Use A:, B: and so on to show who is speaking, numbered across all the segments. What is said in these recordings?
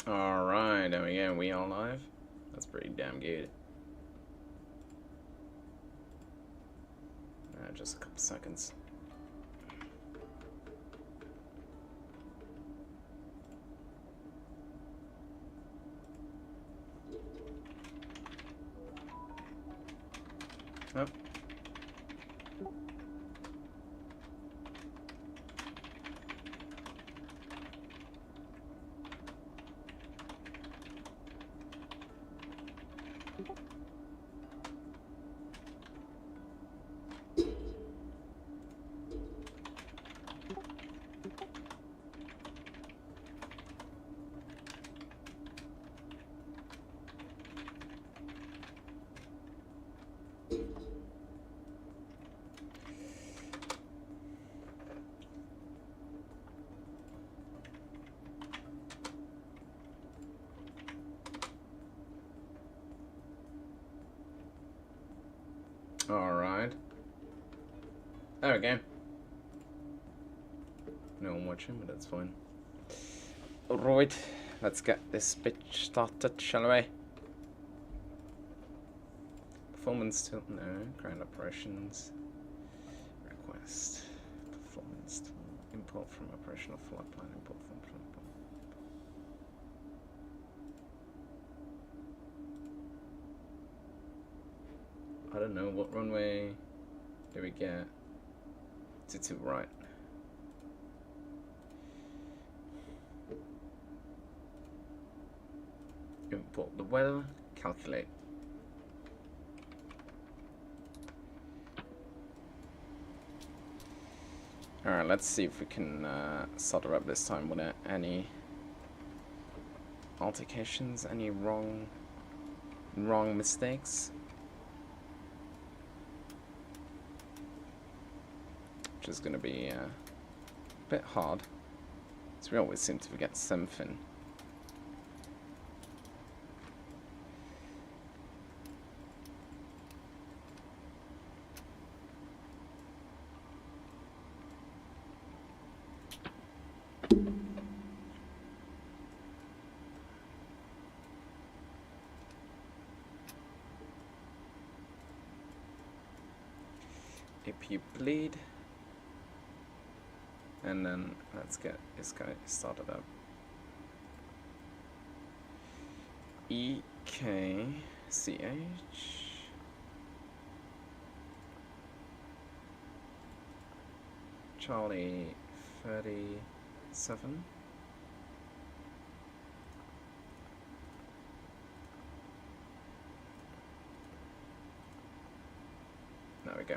A: Alright, there we go. We are live. That's pretty damn good. Just a couple seconds. Oh. Alright. There we go. No one watching, but that's fine. Alright, let's get this bitch started, shall we? Performance tool, no. Ground operations. Request. Performance tool. Import from operational flight plan. Import from flight plan. I don't know, what runway do we get? To right. Import the weather, calculate. Alright, let's see if we can solder up this time without any altercations, any wrong mistakes. Which is going to be a bit hard, because we always seem to forget something. If you bleed. And then let's get this guy started up. EKCH. Charlie 37. There we go.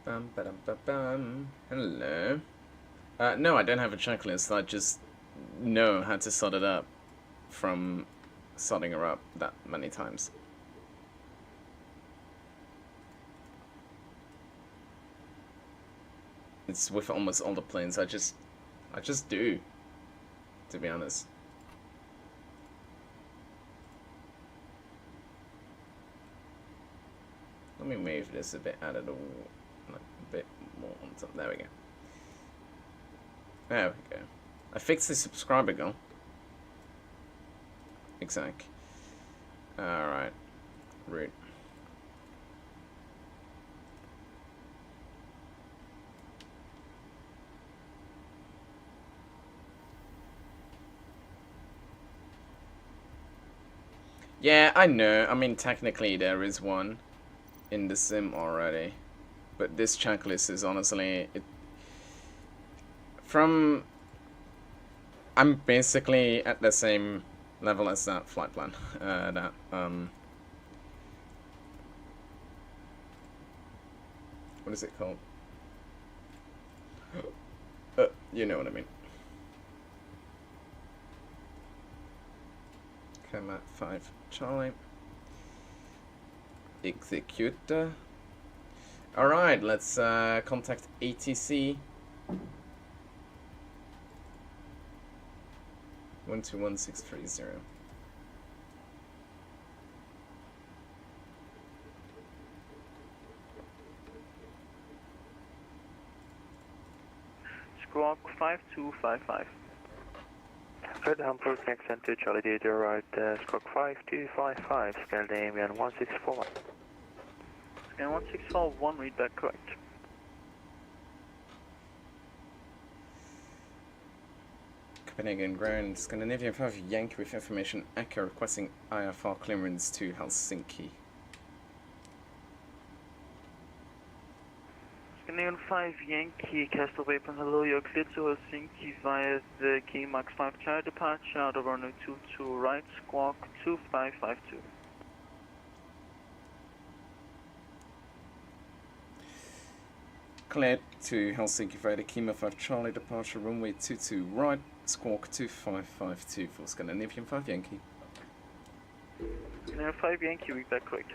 A: Bum, ba-dum, ba-bum. Hello. No, I don't have a checklist. I just know how to sort it up from sorting her up that many times. It's with almost all the planes. I just do, to be honest. Let me move this a bit out of the like a bit more on top. There we go. There we go. I fixed the subscriber goal. Exact. Alright. Route. Yeah, I know. I mean, technically there is one in the sim already. But this checklist is honestly... I'm basically at the same level as that flight plan. What is it called? You know what I mean. Command 5 Charlie. Executor. Alright, let's contact ATC. 121630.
B: Squawk 5255.
C: Good, Hamburg, next to Charlie Data, right, Squawk 5255, Scandinavian 1641.
B: And 1641, read that correct.
A: Kopenhagen ground, Scandinavian 5 Yankee with information Echo requesting IFR clearance to Helsinki.
B: Scandinavian 5 Yankee, Castle Weapon, hello, you're cleared to Helsinki via the KMAX 5 Charlie departure out of runway 22 right, Squawk 2552.
A: Cleared to Helsinki via the Kima 5 Charlie departure runway 22 right, Squawk 2552 for Scandinavian 5 Yankee.
B: Scandinavian 5 Yankee, read that correct.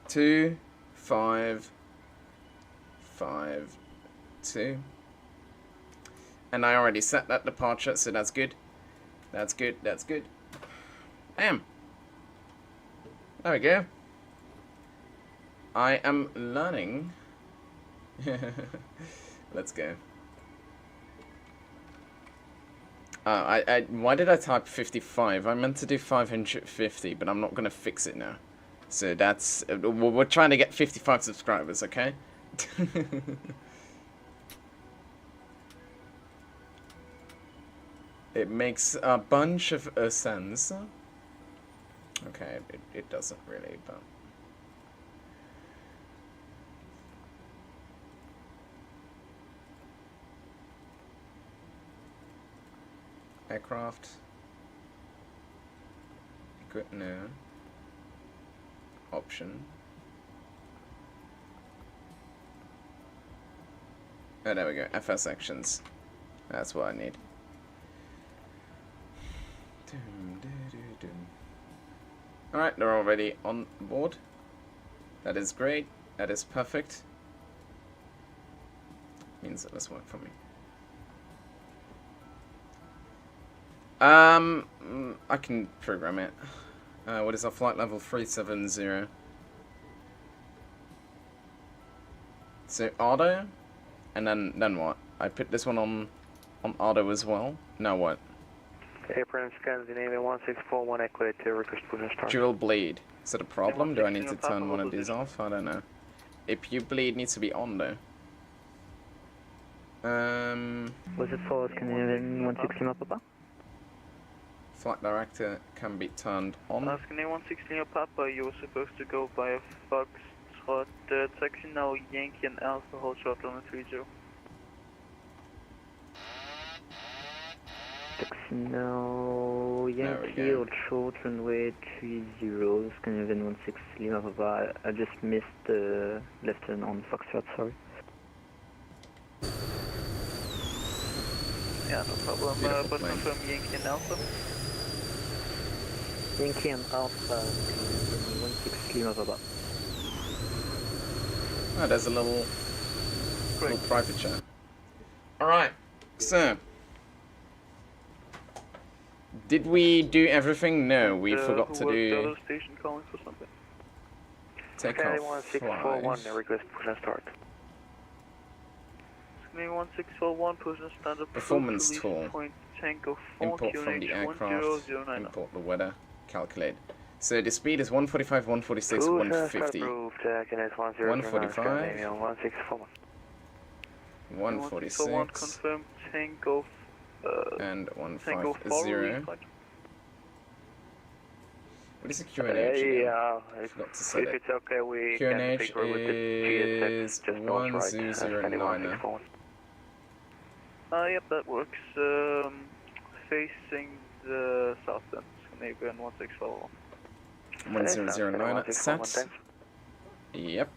A: 2552. And I already set that departure, so that's good. That's good, that's good. Bam! There we go. I am learning. Let's go. Why did I type 55? I meant to do 550, but I'm not going to fix it now. So that's... we're trying to get 55 subscribers, okay? It makes a bunch of sense. Okay, it doesn't really, but... Aircraft. Good, no. Option. Oh, there we go. FS sections. That's what I need. Alright, they're already on board. That is great. That is perfect. Means that this worked for me. I can program it. What is our flight level? 370. So auto, and then what? I put this one on auto as well. Now what?
C: Apron Scandinavian 1641, equate to request push start.
A: Dual bleed. Is that a problem? Do I need to turn one of these off? I don't know. APU bleed needs to be on though.
C: Was it for Scandinavian 160 Papa?
A: Flight director can be turned on.
B: Scandinavian 160 Papa, you were supposed to go by a Foxtrot taxi now, Yankee and Alpha, hold short on 30.
C: Taxi now, Yankee, hold short runway 30, Scandinavian 160 Papa. I just missed the left turn on Foxtrot, sorry.
B: Yeah, no problem. But confirm Yankee and Alpha.
C: Yankee and Alpha, 160 Papa.
A: Oh, there's a little private chat. Alright, so did we do everything? No, we forgot to do
B: Station calling for something.
A: take off
C: 1641, request push and start.
B: 1641, push and stand up.
A: Performance tool.
B: Point Tango 4,
A: Import from the aircraft.
B: 1009.
A: Import the weather. Calculate. So the speed is 145, 146, 150. 145. 146.
B: Confirm Tango.
A: And
B: Tango
A: 150.
B: 4.
A: What is the QNH?
C: Yeah,
A: I forgot to set
C: if
A: it.
C: it's okay, we
A: QNH
C: can figure with the
A: is
C: GSX, just north right,
A: 1009.
B: Yep, that works. Facing the south end, Scandinavian 164.
A: 1009 set. Yep.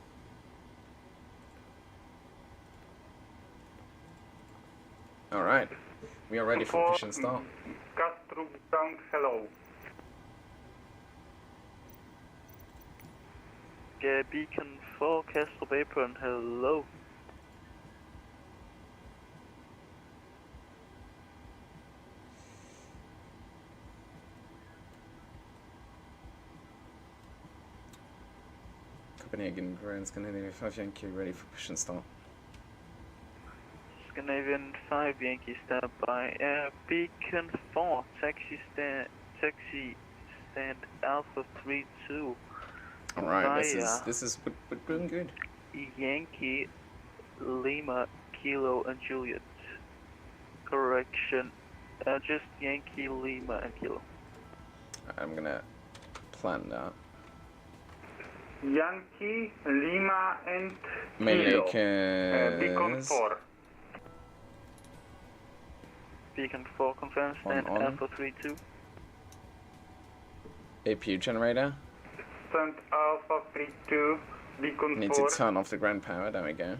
A: Alright. We are ready for push and start.
D: Castro ground, hello.
B: Beacon 4, Castro Apron, hello.
A: Kopenhagen, Grand Scandinavian 5 Yankee, ready for push and start.
B: Scandinavian 5 Yankee stand by. Beacon 4, taxi stand Alpha 32.
A: Alright, this is doing good.
B: Yankee Lima Kilo and Juliet. Correction, just Yankee Lima and Kilo.
A: I'm gonna plan that.
D: Yankee, Lima, and
A: Mainly
D: Kilo. Beacon
A: cause
D: 4.
B: Beacon 4 confirmed, stand
A: on.
B: Alpha 32.
A: APU generator.
D: Stand Alpha 32, Beacon
A: Need
D: 4.
A: to turn off the ground power, there we go.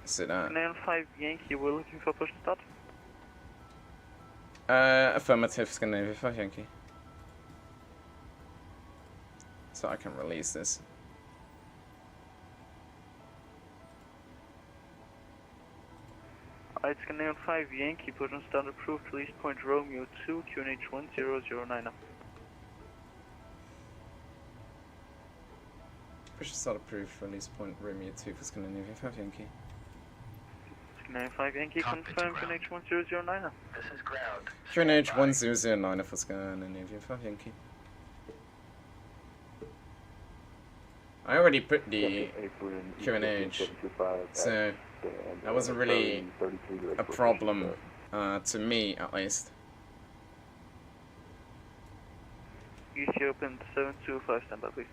A: Sit down.
B: Scandinavian 5 Yankee, we're looking for push and start.
A: Affirmative, Scandinavian 5 Yankee. So I can release this.
B: Alright, Scandinavian 5 Yankee, push and start approved, release point Romeo 2, QNH 1009.
A: Push and start approved, release point Romeo 2 for Scandinavian 5 Yankee.
B: Scandinavian 5 Yankee, confirm QNH 1009.
E: This is ground.
A: QNH 1009 for Scandinavian 5 Yankee. I already put the QNH, so that wasn't really a problem, to me at least.
B: Ethiopian 725, stand by please.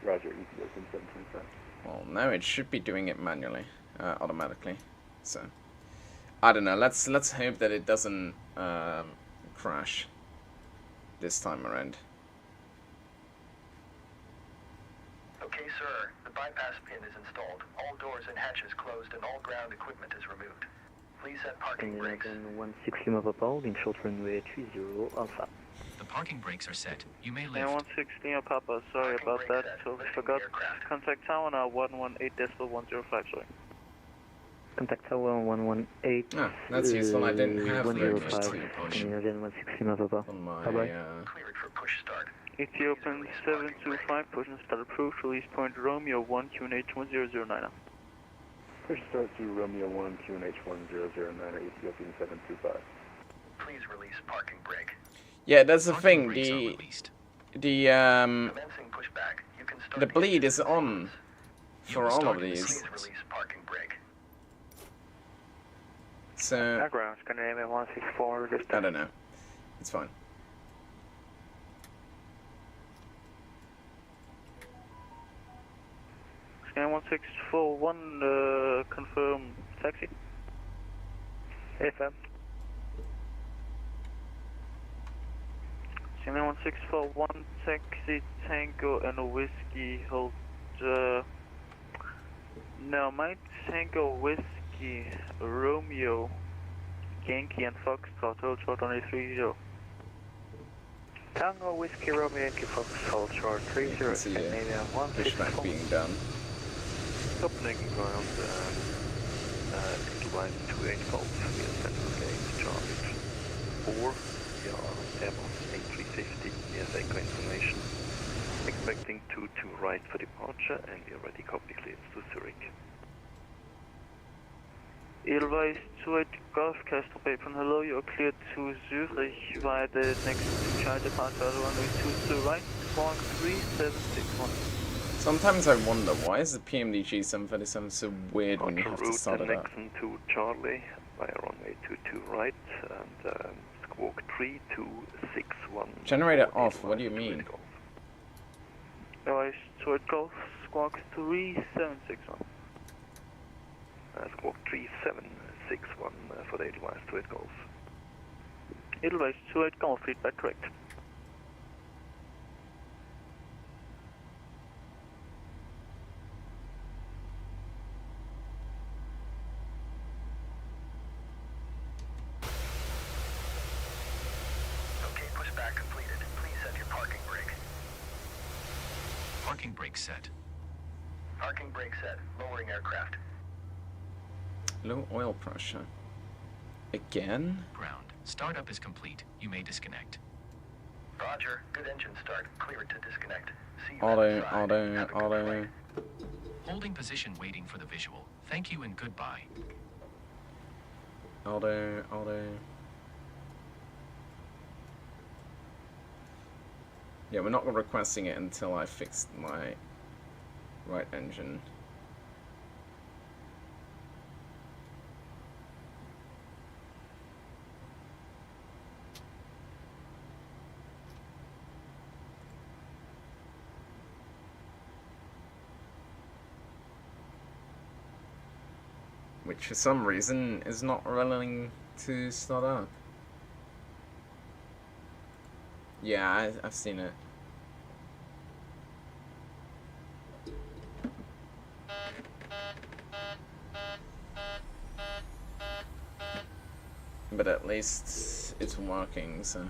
D: Roger, Ethiopian 725.
A: Well, now it should be doing it manually, automatically. So, I don't know. Let's hope that it doesn't crash this time around.
E: Okay, sir. The bypass pin is installed. All doors and hatches closed and all ground equipment is removed. Please set parking brakes.
C: Scandinavian 16 Lima Papa, in short runway 30 Alpha.
F: The parking brakes are set. You may lift.
B: And 116 Papa, sorry
E: Parking
B: about
E: brake
B: that,
E: set.
B: totally
E: Lifting
B: forgot.
E: the aircraft.
B: Contact tower now 118.105, sorry.
C: Contact tower 118.
A: Ah, that's useful. I didn't have
C: 105.
A: Romeo 2
C: Scandinavian 116 Lima Papa.
A: on my,
C: Bye-bye.
E: Cleared for push start.
B: Ethiopian 725, push and start approved, release point Romeo 1, QNH 1009.
D: Push start to Romeo 1, QNH 1009, Ethiopian 725.
E: Please release parking brake.
A: Yeah, that's the
F: Parking
A: thing.
F: brakes are released.
E: Commencing pushback. You can start
A: The bleed
E: engine
A: is on
E: systems.
A: for
F: You
A: all of
F: started the
A: these.
E: Please release parking brake.
A: So
B: Background, Scandinavian 164, just
A: I don't know. It's fine.
B: Scan 1641, confirm taxi. FM. Scan 1641, taxi, Tango and Whiskey, hold, no, my Tango, Whiskey, Romeo, Yankee and Foxtrot, hold short on 30. Tango, Whiskey, Romeo, Yankee, Foxtrot, short 30,
A: can see
B: Scandinavian
A: pushback
B: 164.
A: being done.
B: Copenhagen ground, Edelweiss 28 Golf, we are Central Gate, charge 4, we are Airbus A350, we have echo information, expecting 22 right for departure, and we are ready copy clearance to Zurich. Edelweiss 28 Golf, Castro Apron, hello, you are cleared to Zurich via the next charge departure, runway 22 right, squawk 3761.
A: Sometimes I wonder, why is the PMDG 737 so weird when you have to start it up?
B: Nixon to Charlie via runway 22 right and squawk 3261.
A: Generator off, what do you mean?
B: Airlines 28 Golf, squawk 3761. Squawk 3761 for the Edelweiss 28 Golf. Edelweiss 28 Golf, feedback correct.
F: Parking brake set.
E: Parking brake set. Lowering aircraft.
A: Low oil pressure. Again?
F: Ground. Startup is complete. You may disconnect.
E: Roger. Good engine start. Clear it to disconnect. See you
A: Auto,
E: outside.
A: auto,
E: Have a good
A: auto.
E: flight.
F: Holding position waiting for the visual. Thank you and goodbye.
A: Auto, auto. Yeah, we're not requesting it until I fix my right engine. Which for some reason is not willing to start up. Yeah, I've seen it. But at least it's working, so.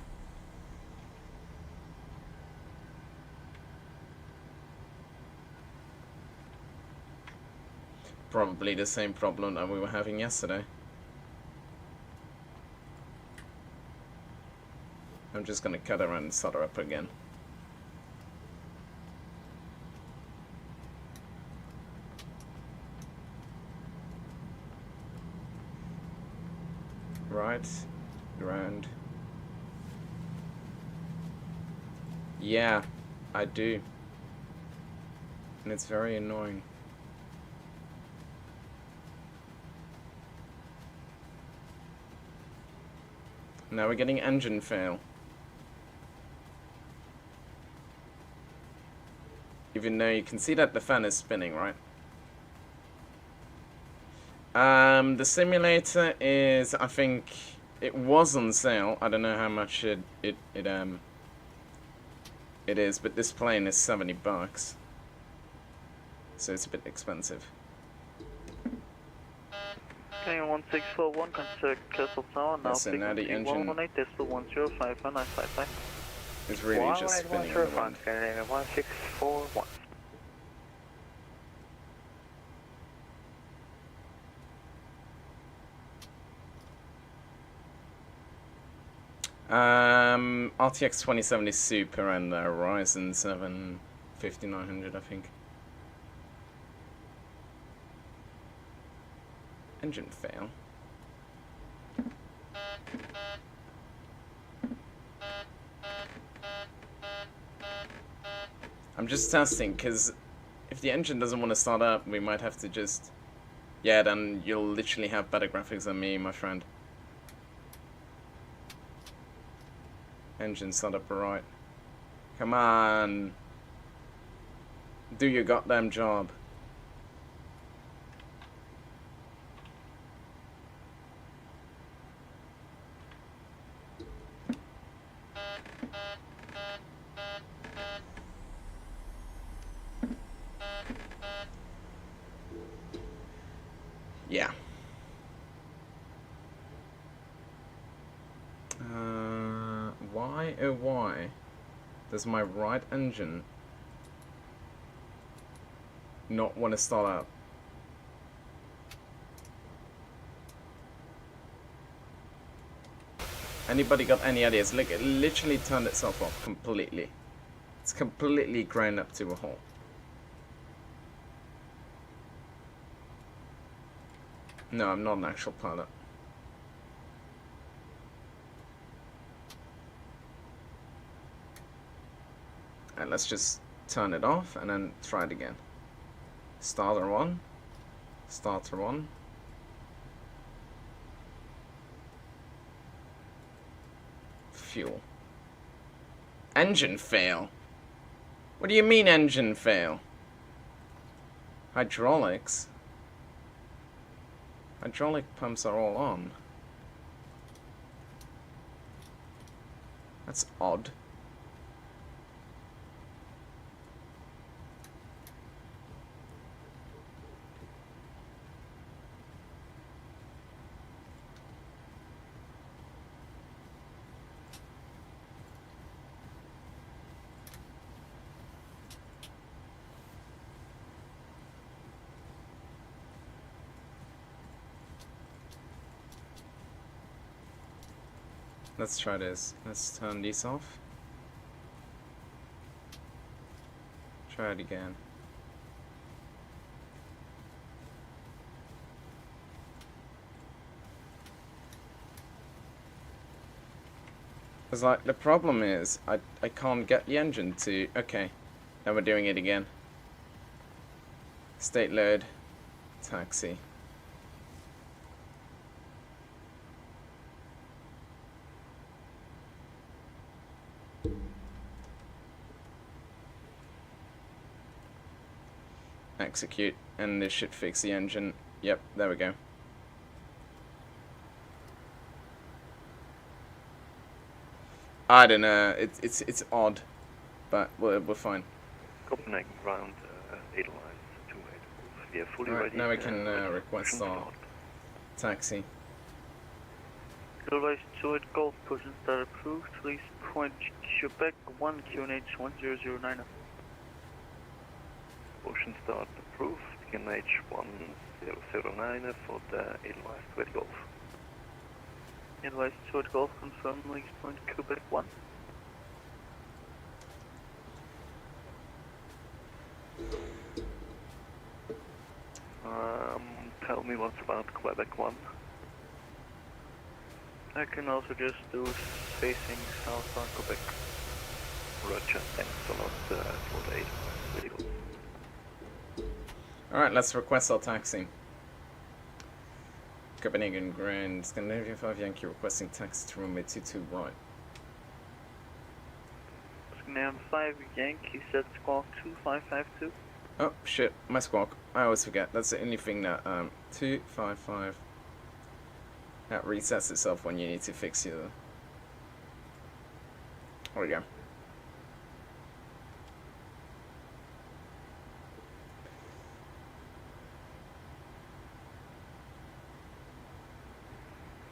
A: Probably the same problem that we were having yesterday. I'm just gonna cut her and start her up again. Right, ground. Yeah, I do. And it's very annoying. Now we're getting engine fail. Even though you can see that the fan is spinning, right? The simulator is, I think, it was on sale. I don't know how much it is, but this plane is $70, so it's a bit expensive.
C: Okay, 1641, contact Castle Tower, now
A: So now the engine
C: 118.105
A: is really just spinning in the wind.
C: 1641.
A: RTX 2070 Super and the Ryzen 7 5900, I think. Engine fail. I'm just testing, because if the engine doesn't want to start up, we might have to just... Yeah, then you'll literally have better graphics than me, my friend. Engine start up right. Come on. Do your goddamn job. Yeah. Why, oh why, does my right engine not want to start up? Anybody got any ideas? Look, it literally turned itself off completely. It's completely ground up to a halt. No, I'm not an actual pilot. And let's just turn it off and then try it again. Starter on. Starter on. Fuel. Engine fail. What do you mean engine fail? Hydraulics. Hydraulic pumps are all on. That's odd. Let's try this. Let's turn these off. Try it again. Because like the problem is I can't get the engine to. Okay, now we're doing it again. State load, taxi. Execute, and this should fix the engine. Yep, there we go. I don't know. It's odd, but we're fine.
B: Copenhagen ground, Airlines 28. We are fully
A: Right,
B: ready.
A: now we can request our taxi.
G: Airlines 28 Golf, pushing start approved. Please point Quebec 1 QNH 1009.
B: Ocean start approved. QNH 1009 for the Airlines 28 Golf.
G: Airlines 28 Golf, confirm links point Quebec 1.
B: Tell me what's about Quebec 1.
G: I can also just do facing south on Quebec.
B: Roger, thanks a lot for the Airlines 28 Golf.
A: Alright, let's request our taxi. Copenhagen Grand, Scandinavian 5 Yankee requesting taxi to runway 22 right.
G: Scandinavian 5 Yankee, set squawk 2552.
A: Oh shit, my squawk. I always forget. That's the only thing that 255 that resets itself when you need to fix your. There we go.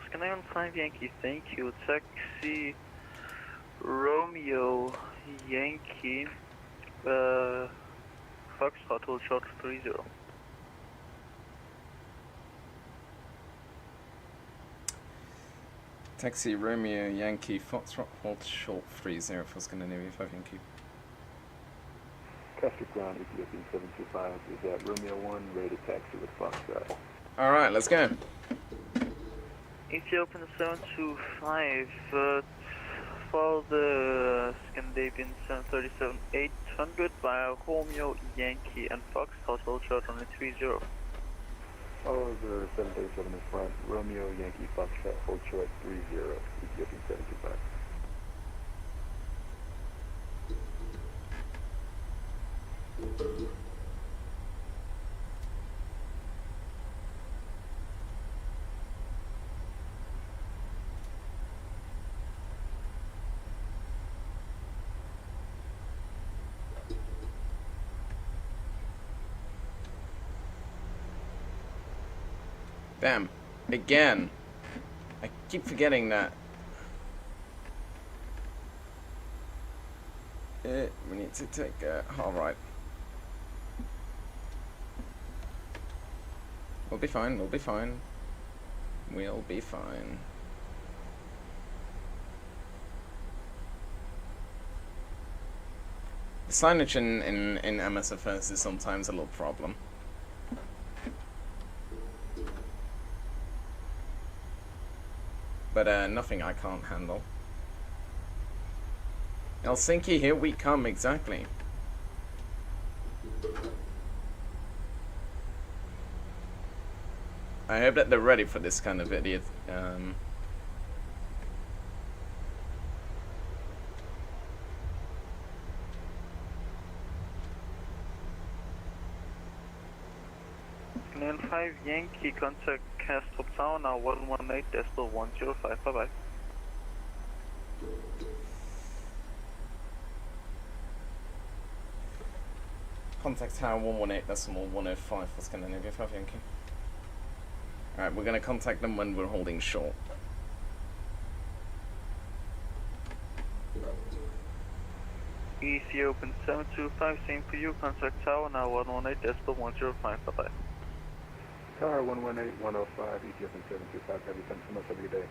G: Scandinavian 5 Yankee, thank you. Taxi Romeo Yankee, Foxtrot, hold short 30.
A: Taxi Romeo Yankee Foxtrot hold short 30 for Scandinavian 5 Yankee.
D: Castor ground, Ethiopian 725 is at Romeo 1, ready to taxi with Foxtrot.
A: Alright, let's go.
G: Ethiopian 725, follow the Scandinavian 737 800 via Romeo Yankee and Foxtrot, hold short on the 30.
D: Follow the 737 in front, Romeo Yankee Foxtrot, hold short 30, Ethiopian 725.
A: Damn. Again. I keep forgetting that. We need to take alright. We'll be fine, we'll be fine. We'll be fine. The signage in MSFS is sometimes a little problem. But nothing I can't handle. Helsinki, here we come, exactly. I hope that they're ready for this kind of idiot.
G: Scandinavian 5 Yankee, contact Castrop Tower now 118.105, bye bye.
A: Contact tower 118.105 for Scandinavian 5 Yankee. Alright, we're gonna contact them when we're holding short.
G: Ethiopian 725, same for you, contact tower now 118.105, bye bye.
D: Tower 118, 105, Ethiopian 725, have you sent from us every day?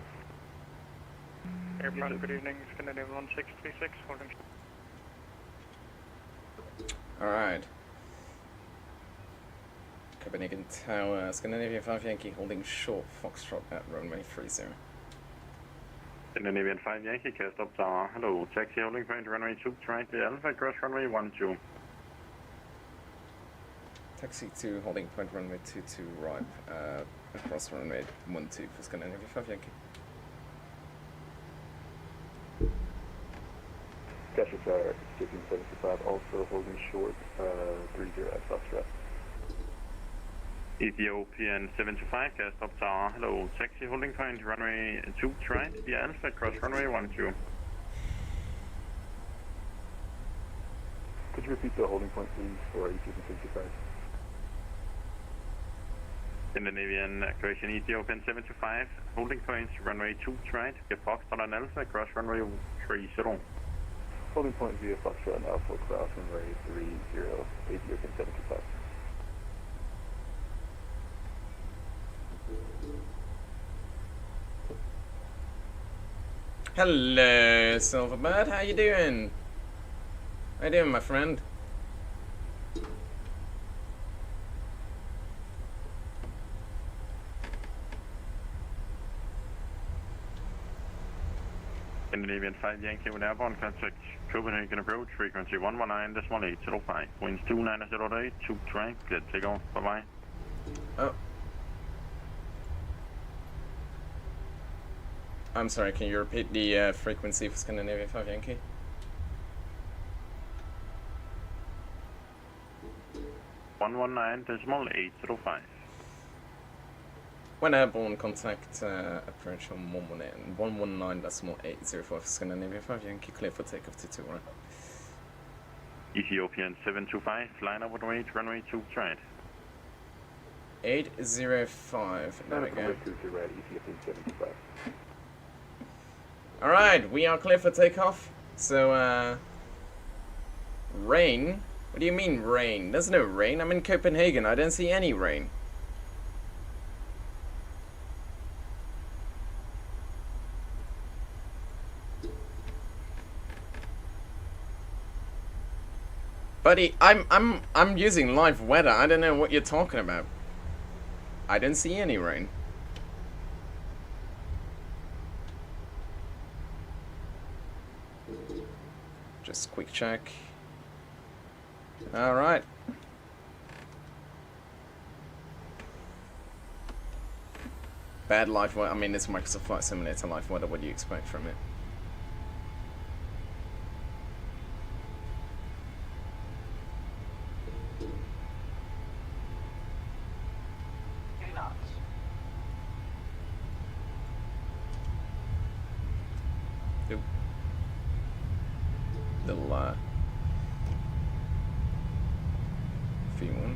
G: Airport, good evening, Scandinavian 1636, holding.
A: Alright. Kopenhagen Tower, Scandinavian 5 Yankee holding short Foxtrot at runway 30.
H: Scandinavian 5 Yankee, cast up tower. Hello, taxi holding point runway 2, right, the Alpha, cross runway 12.
A: Taxi 2 holding point runway 22 right, across runway 12 for Scandinavian 5 Yankee.
D: Cassia Tower, Skipping 75, also holding short, 30 at Foxtrot.
H: Ethiopian 725, cast up tower. Hello, taxi holding point runway 2, right, the Alpha, cross runway 12.
D: Could you repeat the holding point, please, for Ethiopian 75?
H: Scandinavian correction, Ethiopian 725, holding point runway 2, right, via Foxtrot and Alpha, cross runway 30.
D: Holding point via Foxtrot and Alpha, cross runway 30, Ethiopian 75.
A: Hello, Silverbird. How you doing? How you doing, my friend?
H: Scandinavian 5 Yankee with airborne contact. Copenhagen approach, frequency 119.805. Winds 2908, 2 track, clear takeoff. Bye-bye.
A: Oh. I'm sorry, can you repeat the frequency for Scandinavian 5 Yankee?
H: One 119.805.
A: When airborne, contact approach on 119.805 for Scandinavian 5 Yankee, clear for takeoff to 2 right.
H: Ethiopian 725, line up with weight, runway 2, right.
A: 805, there we go.
D: Runway 22 right, Ethiopian 75.
A: Alright, we are clear for takeoff. So, rain? What do you mean rain? There's no rain. I'm in Copenhagen. I don't see any rain. Buddy, I'm using live weather. I don't know what you're talking about. I don't see any rain. Just quick check. All right. Bad live weather. I mean, it's Microsoft Flight Simulator live weather. What do you expect from it? Little V1.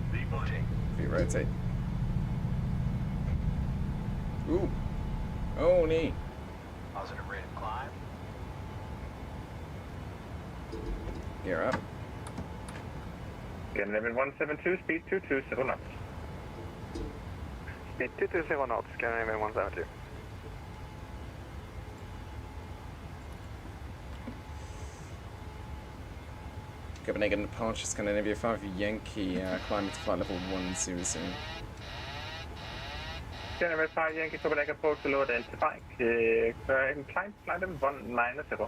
A: V-rotate. Ooh. Oh, neat.
E: Positive rate of climb.
A: Gear up.
H: Scandinavian 172, speed 227 knots.
B: Speed 227 knots, Scandinavian 172.
A: Copenhagen departure, Scandinavia 5 Yankee, climbing to flight level 100.
H: Scandinavian 5 Yankee, Copenhagen approach below Delta 5. Climb flight level 190.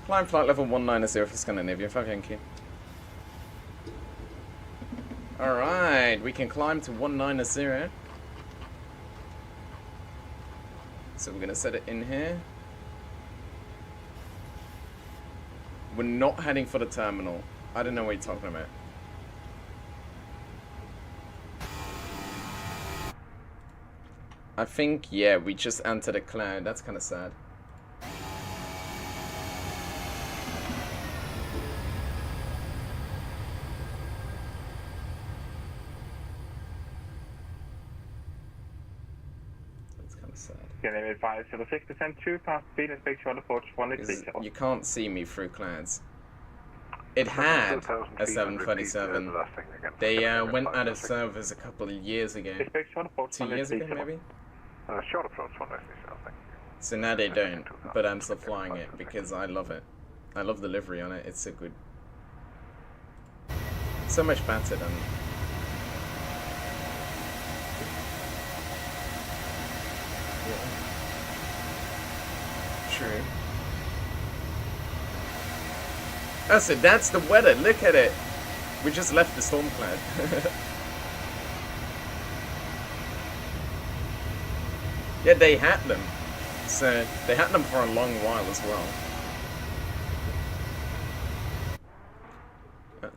A: Climb flight level 190 for Scandinavia 5 Yankee. Alright, we can climb to 190. So we're going to set it in here. We're not heading for the terminal. I don't know what you're talking about. I think, yeah, we just entered a cloud. That's kind of sad. That's kind of sad.
H: Scandinavian 506, descend 2 past speed, inspect short approach 183.
A: You can't see me through clouds. It had a 727. They went out of service a couple of years ago. 2 years ago, maybe?
B: Short approach 193, I think.
A: So now they don't, but I'm still flying it because I love it. I love the livery on it. It's so good. So much better than. Yeah. True. Oh, so that's the weather. Look at it. We just left the storm cloud. Yeah, they had them. So they had them for a long while as well.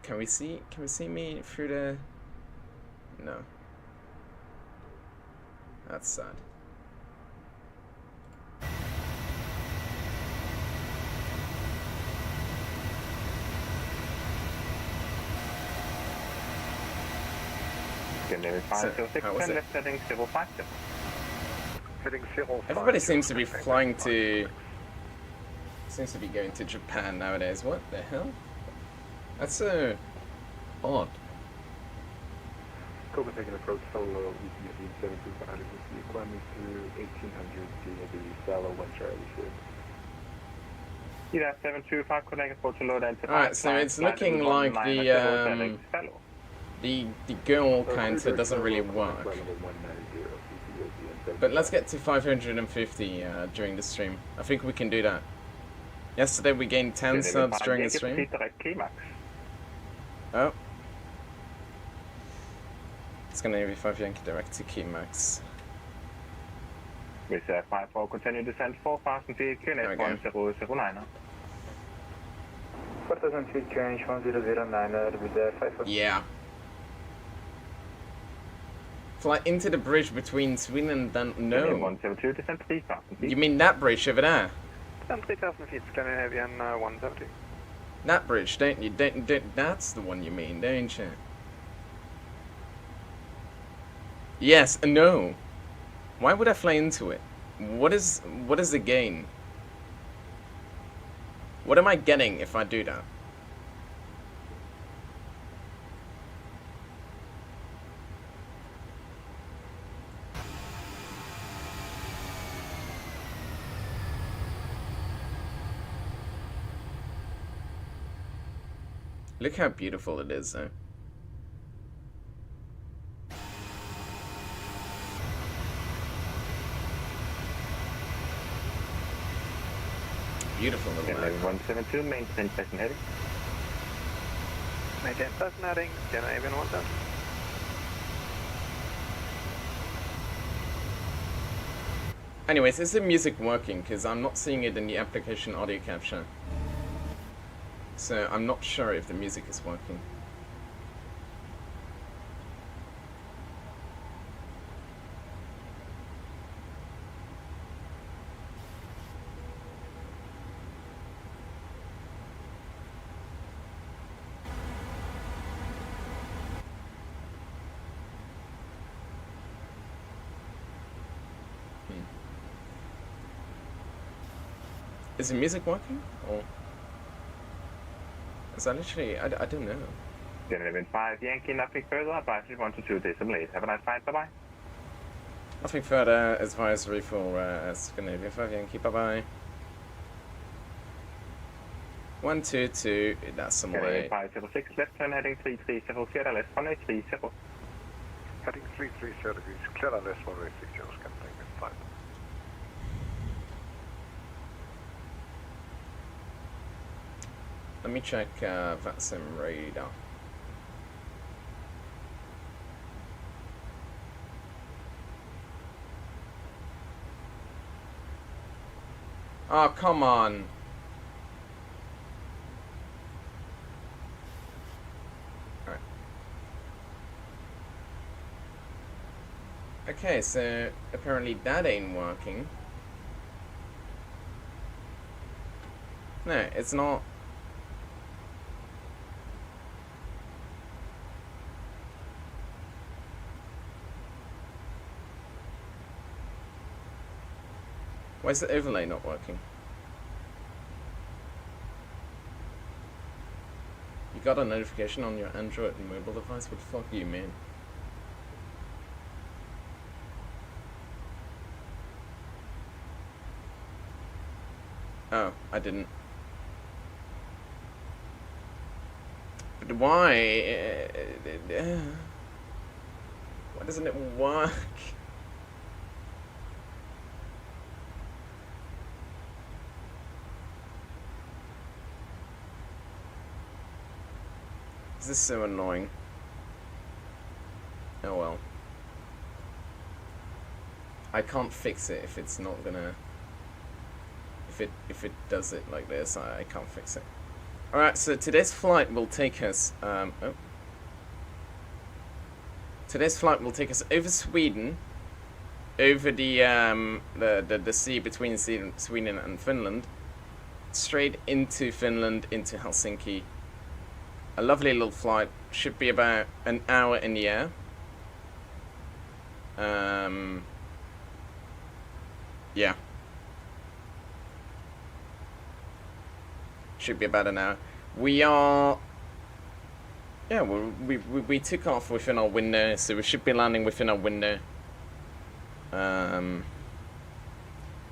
A: Can we see me through the? No. That's sad.
H: Left heading 050.
D: Heading 050.
A: Everybody seems to be flying to. Seems to be going to Japan nowadays. What the hell? That's so odd.
D: Copenhagen approach solo, ECD 725, climbing to 1800 DAB, Salo 1 Charlie 6.
H: Yeah, 725 connected for to load and
A: Alright, so it's looking like the goal counter doesn't really work. But let's get to 550 during the stream. I think we can do that. Yesterday we gained 10 subs during the stream. Oh. It's gonna be 5 Yankee direct to Keymax.
H: Reserve 54, continue descent 4 fasten to QNet 1009.
C: 4000 feet range 1009, reserve 54.
A: Yeah. Fly into the bridge between Sweden and Dan. No.
H: 172, descent 3 fasten.
A: You mean that bridge over there?
B: 3000 feet, Scandinavian 170.
A: That bridge, don't you? That's the one you mean, don't you? Yes, no. Why would I fly into it? What is the gain? What am I getting if I do that? Look how beautiful it is, though. Beautiful little map.
H: 172, maintain passenger heading.
B: Maintain passenger heading, Scandinavian 170.
A: Anyways, is the music working? Because I'm not seeing it in the application audio capture. So I'm not sure if the music is working. Is the music working? Or is that literally? I don't know.
H: Scandinavian 5 Yankee, nothing further. Advisory 122 decimal 8. Have a nice flight. Bye bye.
A: Nothing further. Advisory for Scandinavian 5 Yankee. Bye bye. 122. That's some way.
H: 506 left turn heading 330. Clear left runway 30.
D: Heading 330 degrees, clear left runway 60, Scandinavian 5.
A: Let me check VATSIM radar. Oh, come on. Alright. Okay, so apparently that ain't working. No, it's not. Why is the overlay not working? You got a notification on your Android mobile device? What the fuck do you mean? I didn't. But why? Why doesn't it work? This is so annoying. Oh well. I can't fix it if it's not gonna... If it does it like this, I can't fix it. Alright, so today's flight will take us... Today's flight will take us over Sweden, over the sea between Sweden and Finland, straight into Finland, into Helsinki. A lovely little flight. Should be about an hour in the air. Yeah. Should be about an hour. We are... Yeah, we took off within our window, so we should be landing within our window.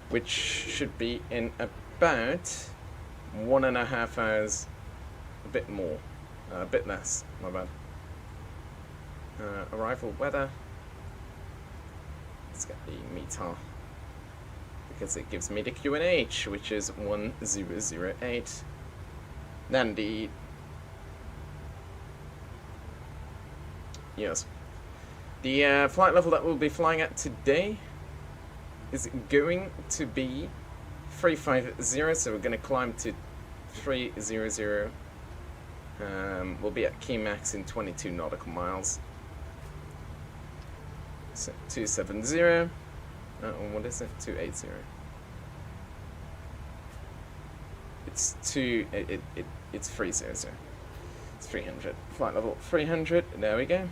A: Which should be in about 1.5 hours. A bit more. A bit less, my bad. Arrival weather. Let's get the meter. Because it gives me the QNH, which is 1008. Then the... Yes. The flight level that we'll be flying at today is going to be 350, so we're going to climb to 300. We'll be at key max in 22 nautical miles. So 270. What is it? 280. It's it's 300. It's 300. Flight level 300. There we go.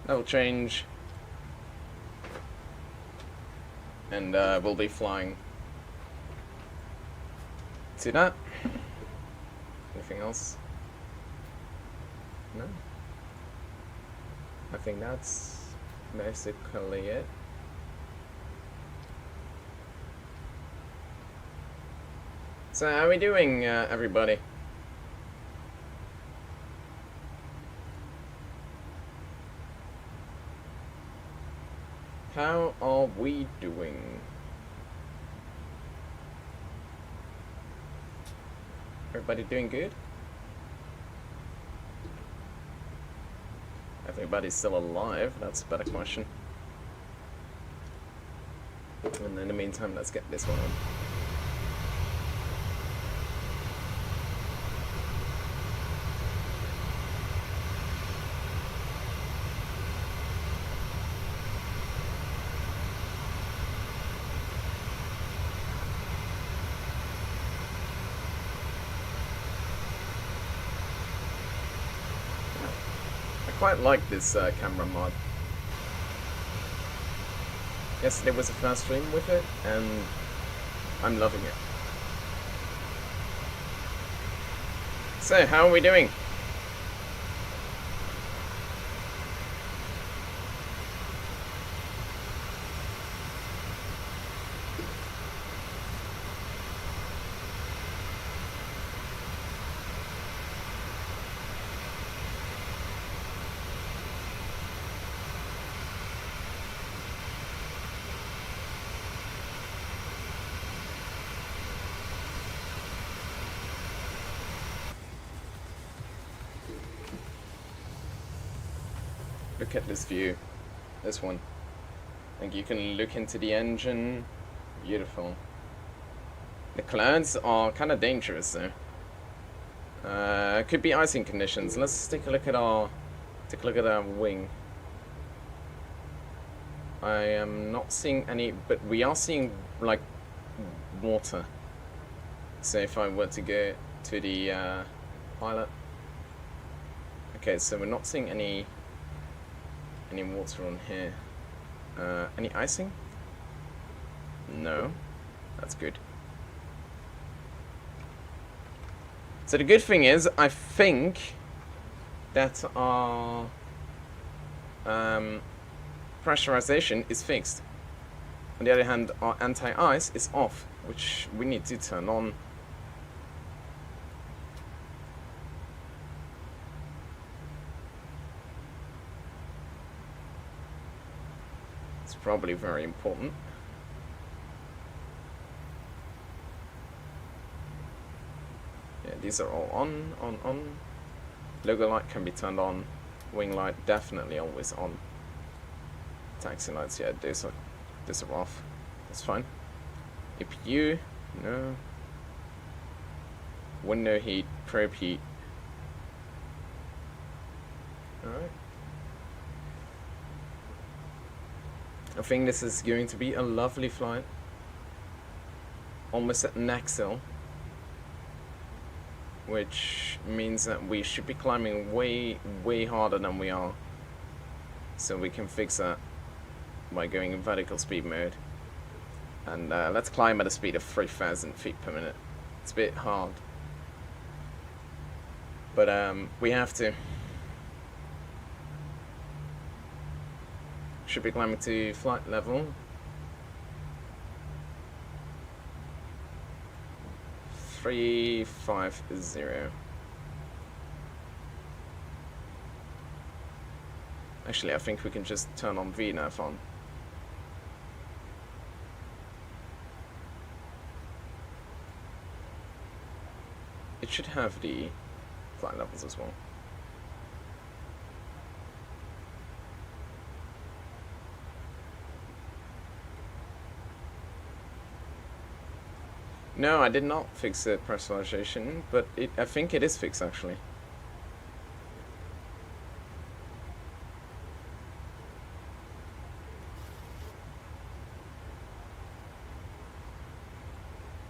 A: That'll change. And we'll be flying to that. Anything else? No. I think that's basically it. So how are we doing, everybody? How are we doing? Everybody doing good? Everybody's still alive? That's a better question. And in the meantime, let's get this one on. I quite like this camera mod. Yesterday was the first stream with it, and I'm loving it. So, how are we doing? Look at this view. This one. And you can look into the engine. Beautiful. The clouds are kind of dangerous though. Could be icing conditions. Let's take a look at our wing. I am not seeing any, but we are seeing like water. So if I were to go to the pilot. Okay, so we're not seeing any water on here. Any icing? No. That's good. So the good thing is, I think that our pressurization is fixed. On the other hand, our anti-ice is off, which we need to turn on. It's probably very important. Yeah, these are all on. Logo light can be turned on. Wing light definitely always on. Taxi lights, yeah, these are off. That's fine. APU, no. Window heat, probe heat. Alright. I think this is going to be a lovely flight. Almost at Naxil. Which means that we should be climbing way harder than we are. So we can fix that by going in vertical speed mode. And let's climb at a speed of 3,000 feet per minute. It's a bit hard. But we have to. Should be climbing to flight level. 350. Actually, I think we can just turn on VNAV on. It should have the flight levels as well. No, I did not fix the pressurization, but I think it is fixed actually.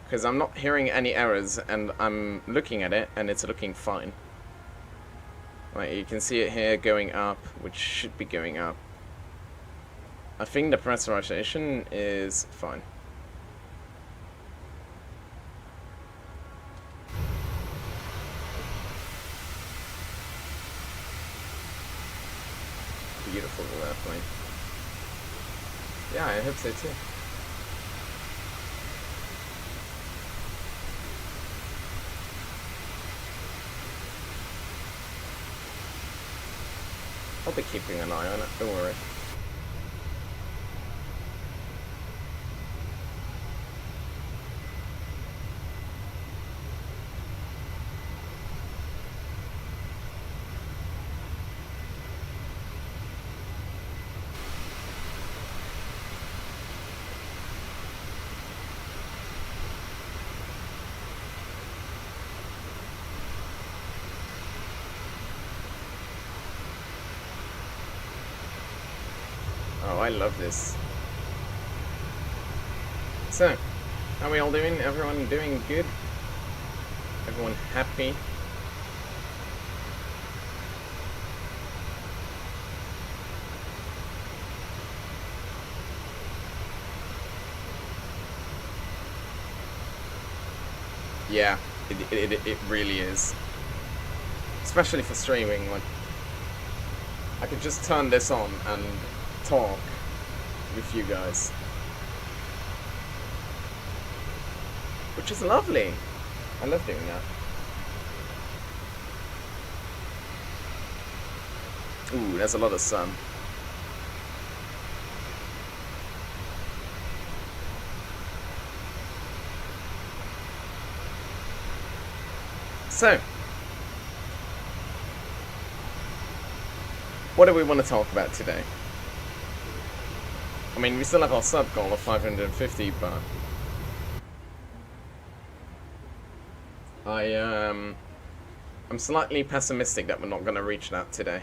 A: Because I'm not hearing any errors, and I'm looking at it, and it's looking fine. Like, you can see it here going up, which should be going up. I think the pressurization is fine. Beautiful airplane. Yeah, I hope so too. I'll be keeping an eye on it, don't worry. Oh, I love this. So, how are we all doing? Everyone doing good? Everyone happy? Yeah, it really is. Especially for streaming, like, I could just turn this on and talk with you guys, which is lovely. I love doing that. Ooh, there's a lot of sun. So, what do we want to talk about today? I mean, we still have our sub goal of 550, but I'm slightly pessimistic that we're not going to reach that today.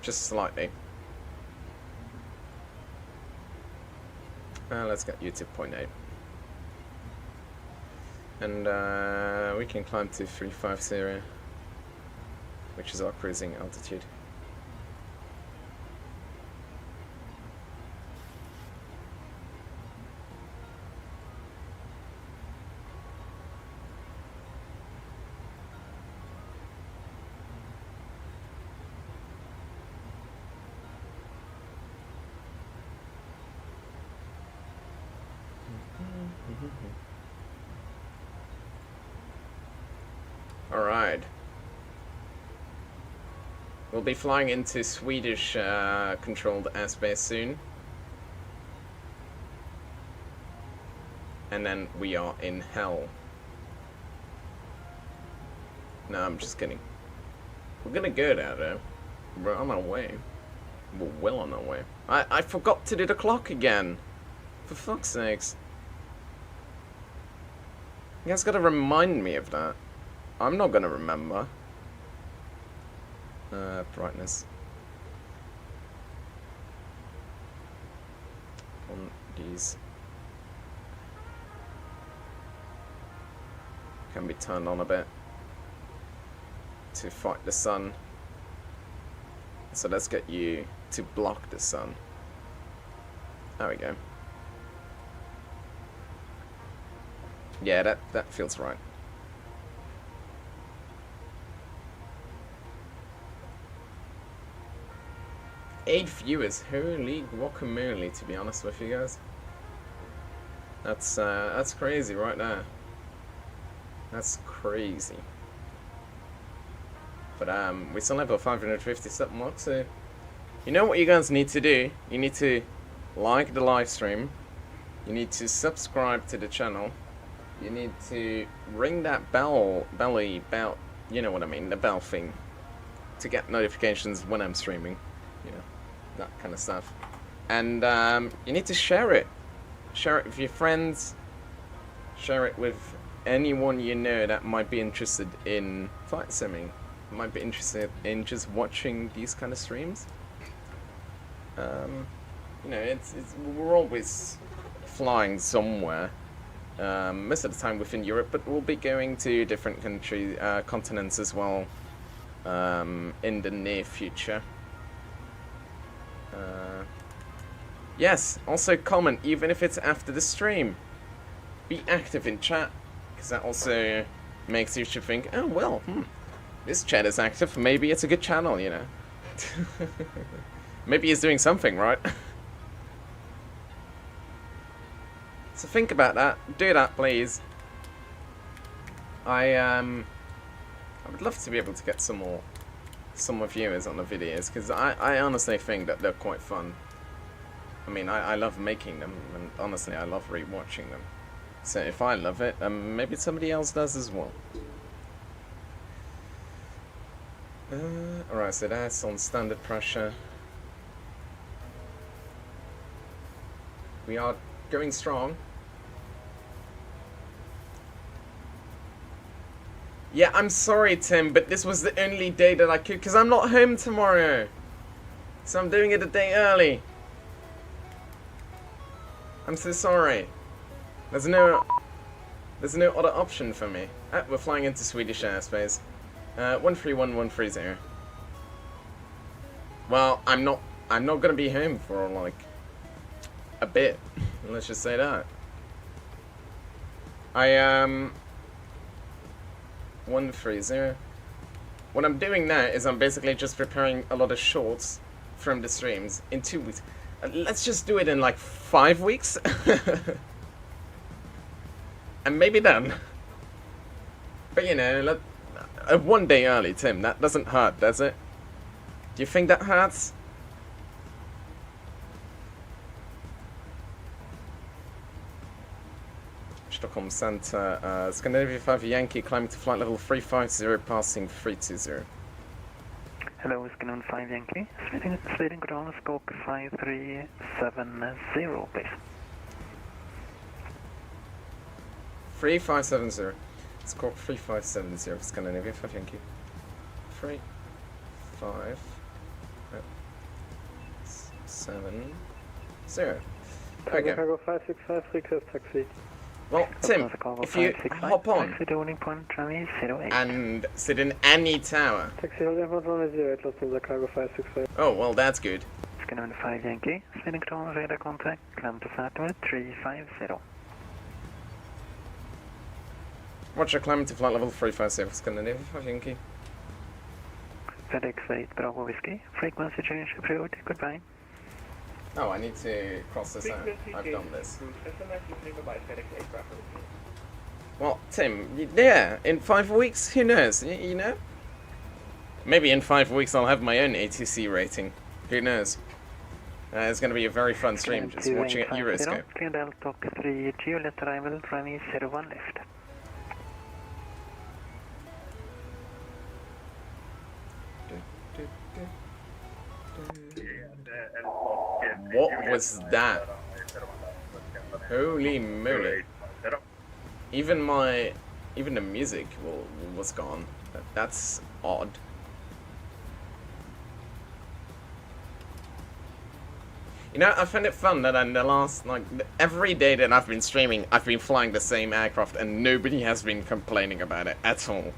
A: Just slightly. Let's get you to 0.8. And we can climb to 350, which is our cruising altitude. Alright. We'll be flying into Swedish controlled airspace soon. And then we are in hell. No, I'm just kidding. We're gonna go there though. We're on our way. We're well on our way. I forgot to do the clock again. For fuck's sakes. You guys gotta remind me of that. I'm not gonna remember. Brightness. On these. Can be turned on a bit. To fight the sun. So let's get you to block the sun. There we go. Yeah, that feels right. 8 viewers, holy guacamole, to be honest with you guys. That's crazy right there. That's crazy. But we still have a 550 step mark, so you know what you guys need to do? You need to like the live stream. You need to subscribe to the channel. You need to ring that bell, you know what I mean, the bell thing, to get notifications when I'm streaming, you know, that kind of stuff. And you need to share it. Share it with your friends. Share it with anyone you know that might be interested in flight simming, might be interested in just watching these kind of streams. You know, we're always flying somewhere. Most of the time within Europe, but we'll be going to different countries, continents as well, in the near future. Yes, also comment, even if it's after the stream. Be active in chat, because that also makes you should think, oh well, this chat is active, maybe it's a good channel, you know. Maybe he's doing something, right? So think about that. Do that, please. I would love to be able to get some more viewers on the videos, because I honestly think that they're quite fun. I mean, I love making them, and honestly, I love rewatching them. So if I love it, maybe somebody else does as well. Alright, so that's on standard pressure. We are going strong. Yeah, I'm sorry, Tim, but this was the only day that I could, because I'm not home tomorrow. So I'm doing it a day early. I'm so sorry. There's no other option for me. We're flying into Swedish airspace. 131130. Well, I'm not gonna be home for like a bit. Let's just say that. 130. What I'm doing now is I'm basically just preparing a lot of shorts from the streams in 2 weeks. Let's just do it in like 5 weeks. And maybe then. But you know, one day early, Tim, that doesn't hurt, does it? Do you think that hurts? Stockholm Center, Scandinavian 5 Yankee climbing to flight level 350, passing 320.
C: Hello, Scandinavian 5 Yankee. Sweden ground scope 5370, please.
A: 3570. Scope 3570, Scandinavian 5 Yankee. 3, 5, 7, 0. Okay.
D: Cargo 565, request taxi.
A: Well, Tim, if you hop on and sit in any tower.
D: Taxi hold airport 108, lost in the cargo 565.
A: Oh, well, that's good.
C: Scandinavian 5 Yankee, Sweden ground radar contact, climb to flight level 350.
A: Roger, climbing to flight level 350, Scandinavian 5 Yankee.
C: FedEx 8 Bravo Whiskey, frequency change approved, goodbye.
A: Oh, I need to cross this out. I've done this. Well, Tim, yeah, in 5 weeks, who knows, you know? Maybe in 5 weeks I'll have my own ATC rating. Who knows? It's going to be a very fun stream, just watching at Euroscope.
C: Clear Delta 3 Juliet arrival, runway 01 left.
A: What was that? Holy moly. Even the music was gone. That's odd. You know, I find it fun that in the last, like, every day that I've been streaming, I've been flying the same aircraft and nobody has been complaining about it at all.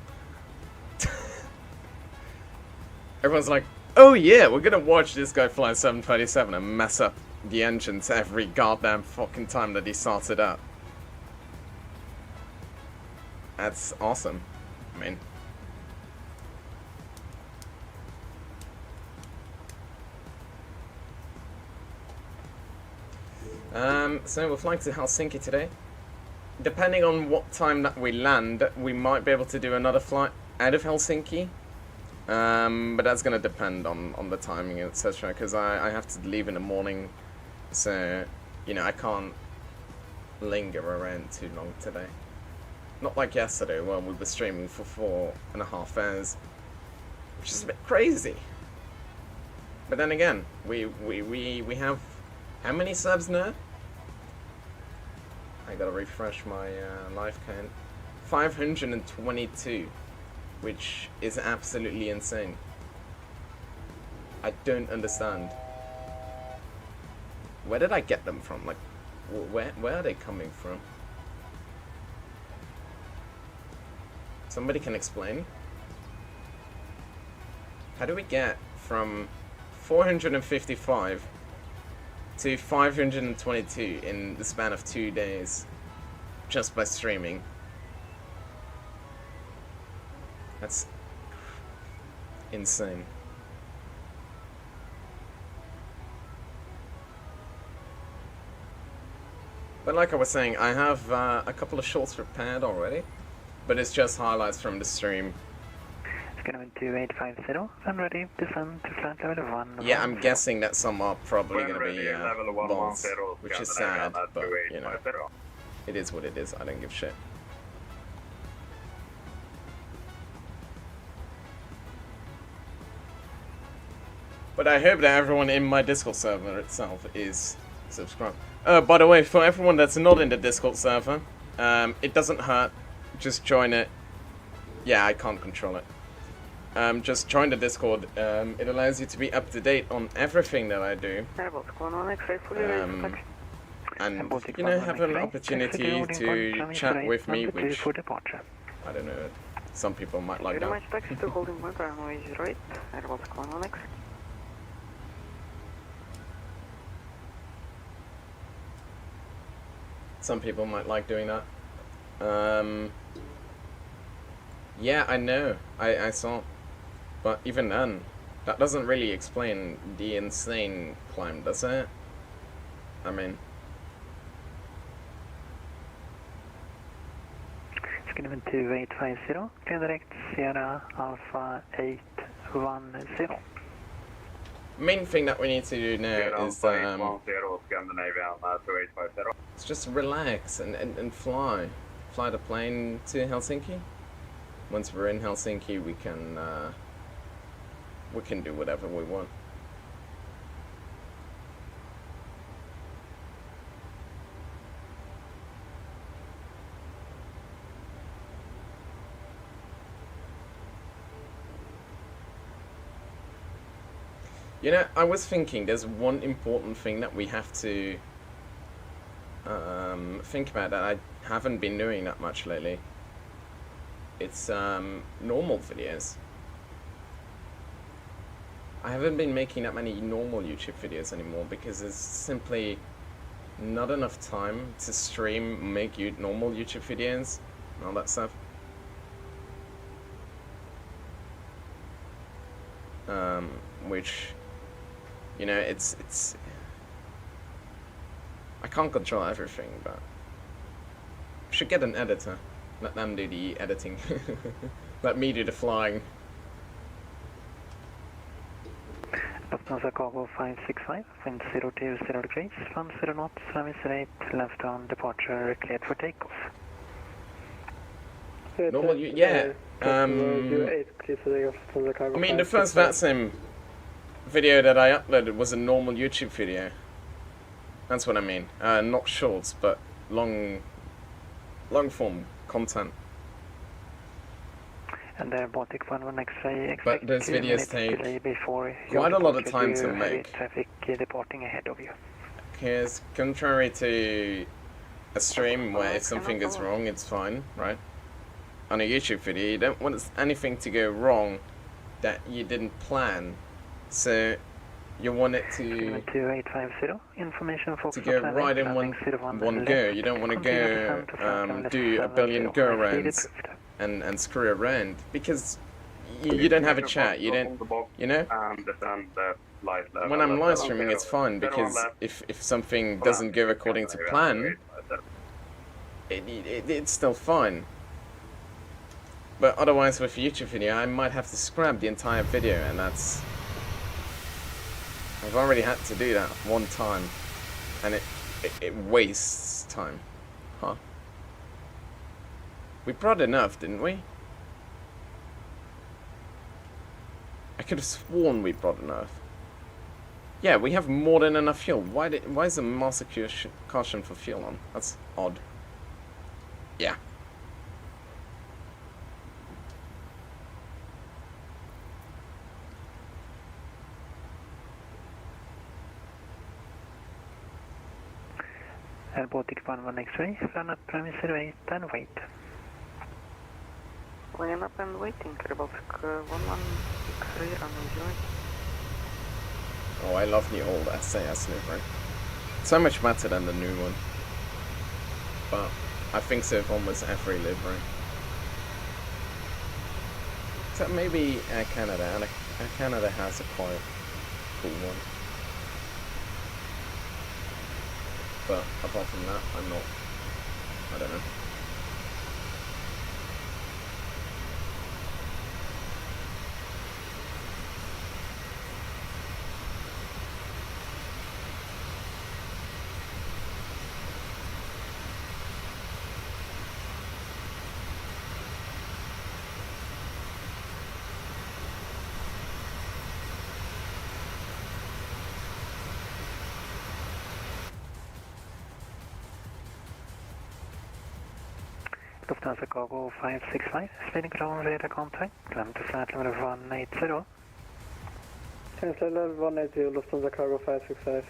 A: Everyone's like, oh yeah, we're gonna watch this guy fly 727 and mess up the engines every goddamn fucking time that he starts it up. That's awesome. I mean... so we're flying to Helsinki today. Depending on what time that we land, we might be able to do another flight out of Helsinki. But that's gonna depend on the timing, etc. Because I have to leave in the morning, so you know I can't linger around too long today. Not like yesterday where we were streaming for 4.5 hours, which is a bit crazy. But then again, we have how many subs now? I gotta refresh my life count. 522. Which is absolutely insane. I don't understand. Where did I get them from? Like, where are they coming from? Somebody can explain? How do we get from 455 to 522 in the span of 2 days just by streaming? That's insane. But like I was saying, I have a couple of shorts prepared already, but it's just highlights from the stream.
C: Scanner 2850, I'm ready, descend to flight level 1.
A: Yeah, I'm guessing that some are probably going to be bots, which is sad, but you know, it is what it is, I don't give a shit. But I hope that everyone in my Discord server itself is subscribed. By the way, for everyone that's not in the Discord server, it doesn't hurt. Just join it. Yeah, I can't control it. Just join the Discord. It allows you to be up to date on everything that I do. And, you know, have an opportunity to chat with me, which, I don't know, some people might like that. Some people might like doing that. Yeah, I know. I saw. But even then, that doesn't really explain the insane climb, does it? I mean...
C: Scanner 2850, clear direct Sierra Alpha 810.
A: Main thing that we need to do now is it's just relax and fly the plane to Helsinki. Once we're in Helsinki, we can do whatever we want. You know, I was thinking there's one important thing that we have to think about that I haven't been doing that much lately. It's normal videos. I haven't been making that many normal YouTube videos anymore because there's simply not enough time to stream, make normal YouTube videos, and all that stuff. Which, you know, it's I can't control everything, but should get an editor. Let them do the editing. Let me do the flying.
C: Lufthansa Cargo 565, wind 020 degrees, 10 knots, service rate, left on departure, cleared for takeoff.
A: Normal, yeah. I mean, the first VATSIM video that I uploaded was a normal YouTube video. That's what I mean. Not shorts, but long form content.
C: And the Baltic 11 X-ray,
A: but those videos take quite a lot of time to make.
C: Traffic departing ahead of you.
A: Because contrary to a stream where if something goes wrong, it's fine, right? On a YouTube video, you don't want anything to go wrong that you didn't plan. So you want it to
C: 2850, information for
A: go right in one go. You don't want to go do a billion go-arounds and screw around, because you don't have a chat, you know? When I'm live streaming, it's fine, because if something doesn't go according to plan, it's still fine. But otherwise, with a YouTube video, I might have to scrap the entire video, and that's... I've already had to do that one time, and it wastes time. Huh. We brought enough, didn't we? I could have sworn we brought enough. Yeah, we have more than enough fuel. Why is the master caution for fuel on? That's odd. Yeah.
C: Baltic 11 X-ray, run up premise 08 and wait.
I: Line up and waiting, Baltic 11 X-ray, runway 08.
A: Oh, I love the old SAS livery. So much better than the new one. But I think so of almost every livery. Except maybe Air Canada. Air Canada has a quite cool one. But apart from that, I don't know.
C: Lufthansa Cargo 565, speeding ground radar contact, climb to flight level 180.
J: Flight level 180, Lufthansa Cargo 565.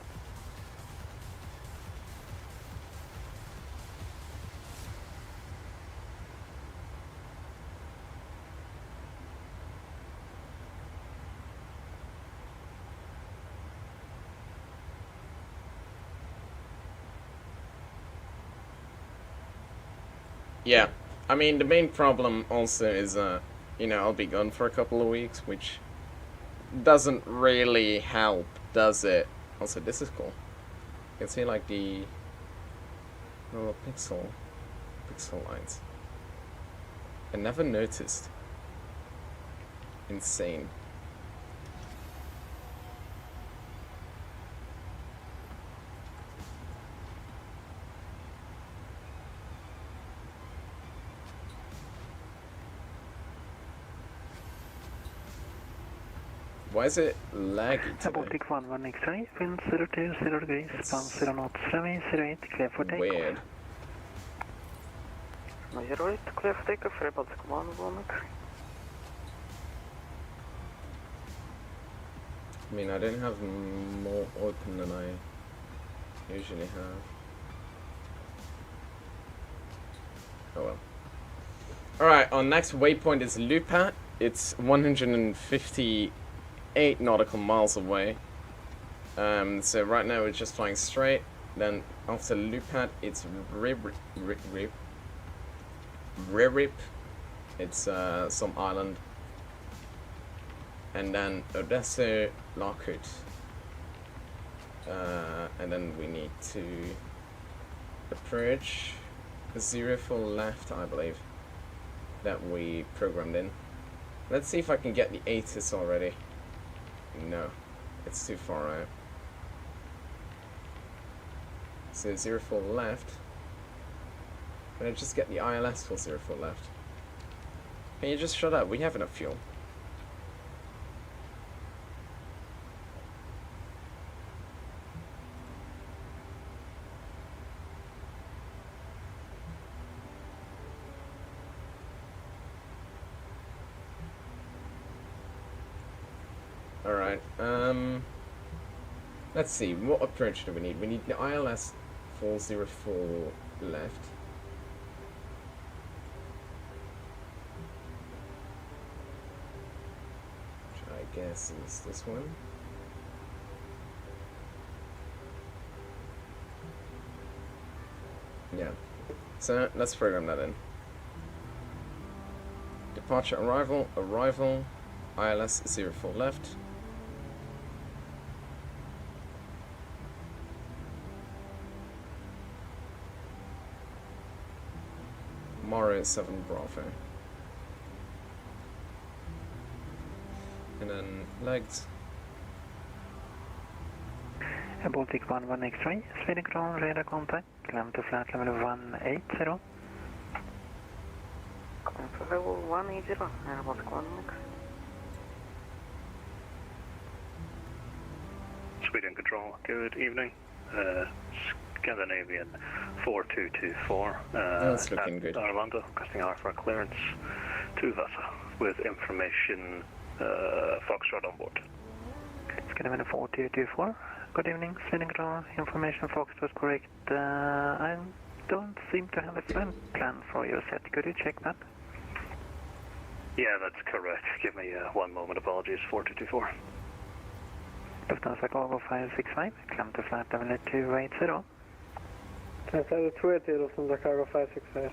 A: Yeah, I mean, the main problem also is, you know, I'll be gone for a couple of weeks, which doesn't really help, does it? Also, this is cool. You can see, like, the little pixel lines. I never noticed. Insane. Why is it laggy today?
C: Baltic 11 X-ray, wind 020 degrees, 10 knots, runway 08, clear for takeoff.
A: Weird.
I: 08, clear for takeoff, Baltic 11 X-ray.
A: I mean, I don't have more open than I usually have. Oh well. Alright, our next waypoint is Lupat. It's 158 nautical miles away. So right now we're just flying straight. Then after Lupat, it's Rip. It's some island. And then Odessa, Larkut. And then we need to approach 04 left, I believe, that we programmed in. Let's see if I can get the ATIS already. No, it's too far out. So 04 left. Can I just get the ILS for 04 left? Can you just shut up? We have enough fuel. Alright, let's see, what approach do we need? We need the ILS 404 left. Which I guess is this one. Yeah, so let's program that in. Departure, arrival, ILS 04 left. Mario 7 Bravo. And then legs.
C: Baltic 11 X-ray, Sweden ground radar contact, climb to flight level 180.
I: Climb to level 180, Baltic 1 X.
B: Sweden Control, good evening. Scandinavian 4224.
A: That's looking good.
B: Arlanda, requesting RFR clearance to VATSIM with information Foxtrot on board.
C: Scandinavian 4224. Good evening, Sweden Control. Information Foxtrot correct. I don't seem to have a flight plan for your set. Could you check that?
B: Yeah, that's correct. Give me 1 moment. Apologies. 4224.
C: Lufthansa Cargo 565. Climb to flight level 280.
J: Transfer 280, Lufthansa Cargo 565.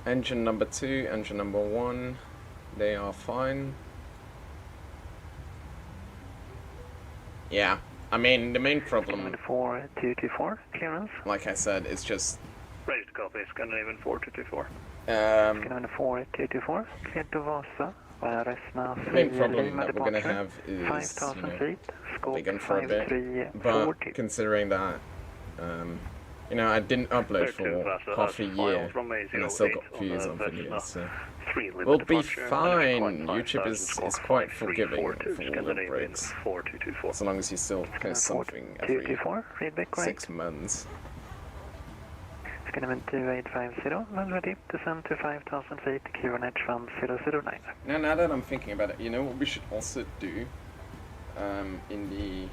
A: Engine number 2, engine number 1, they are fine. Yeah, I mean, the main problem,
C: 4224, clearance.
A: like I said, is just...
B: Ready to copy, Scandinavian 4224.
C: Scandinavian 4224, cleared to Vasa.
A: The main problem that we're going to have is,
C: 5,000 feet,
A: they're going for a bit, but considering that, you know, I didn't upload for half a year, and I still got views on videos, so we'll be fine. YouTube is quite forgiving for all the breaks, as long as you still post something every 6 months.
C: Scandinavian 2850, well ready, descend to 5,000 feet, QNH 1009.
A: Now that I'm thinking about it, you know what we should also do, in the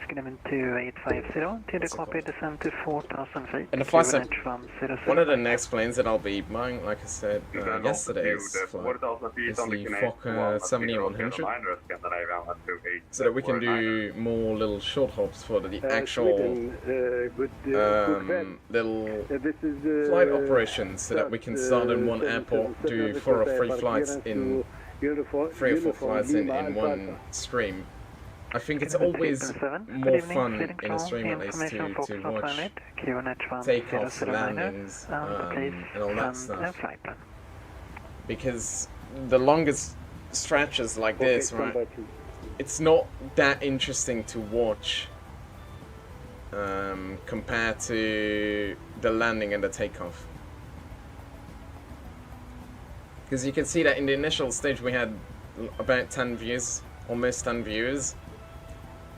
C: Scandinavian 2850, to the copy, descend to 4,000 feet,
A: and the flight set,
C: QNH 1009.
A: one of the next planes that I'll be buying, like I said yesterday's flight, is the Fokker 7100, so that we can do more little short hops for the actual little flight operations, so that we can start in one airport, do 4 or 3 flights in 3 or 4 flights in one stream. I think it's always more fun in a stream at least to watch takeoffs, landings, and all that stuff. Because the longest stretches like this, right, it's not that interesting to watch compared to the landing and the takeoff. Because you can see that in the initial stage we had about 10 views, almost 10 viewers.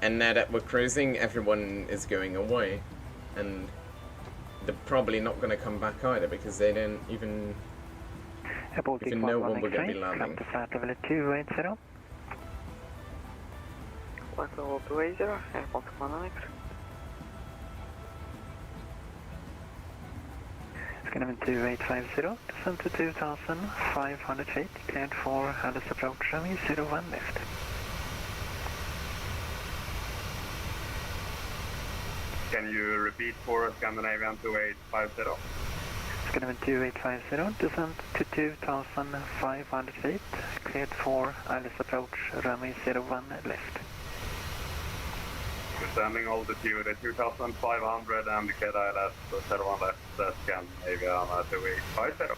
A: And now that we're cruising, everyone is going away, and they're probably not going to come back either because they don't even know when we're going to be landing.
C: Level 280.
I: Level 280, airport 1
C: Scandinavian 2850, descend to 2,500 feet, cleared for Alice approach, runway 01 left.
H: Can you repeat for Scandinavian 2850?
C: Scandinavian 2850, descent to 2,500 feet, cleared for ILS approach, runway 01 left.
H: We're standing over the view at 2,500 and get ILS 01 left, Scandinavian 2850.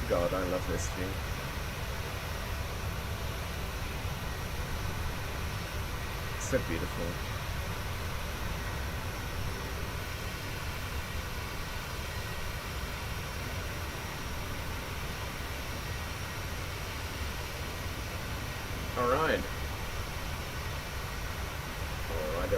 A: God, I love this view. So beautiful. All right. All right.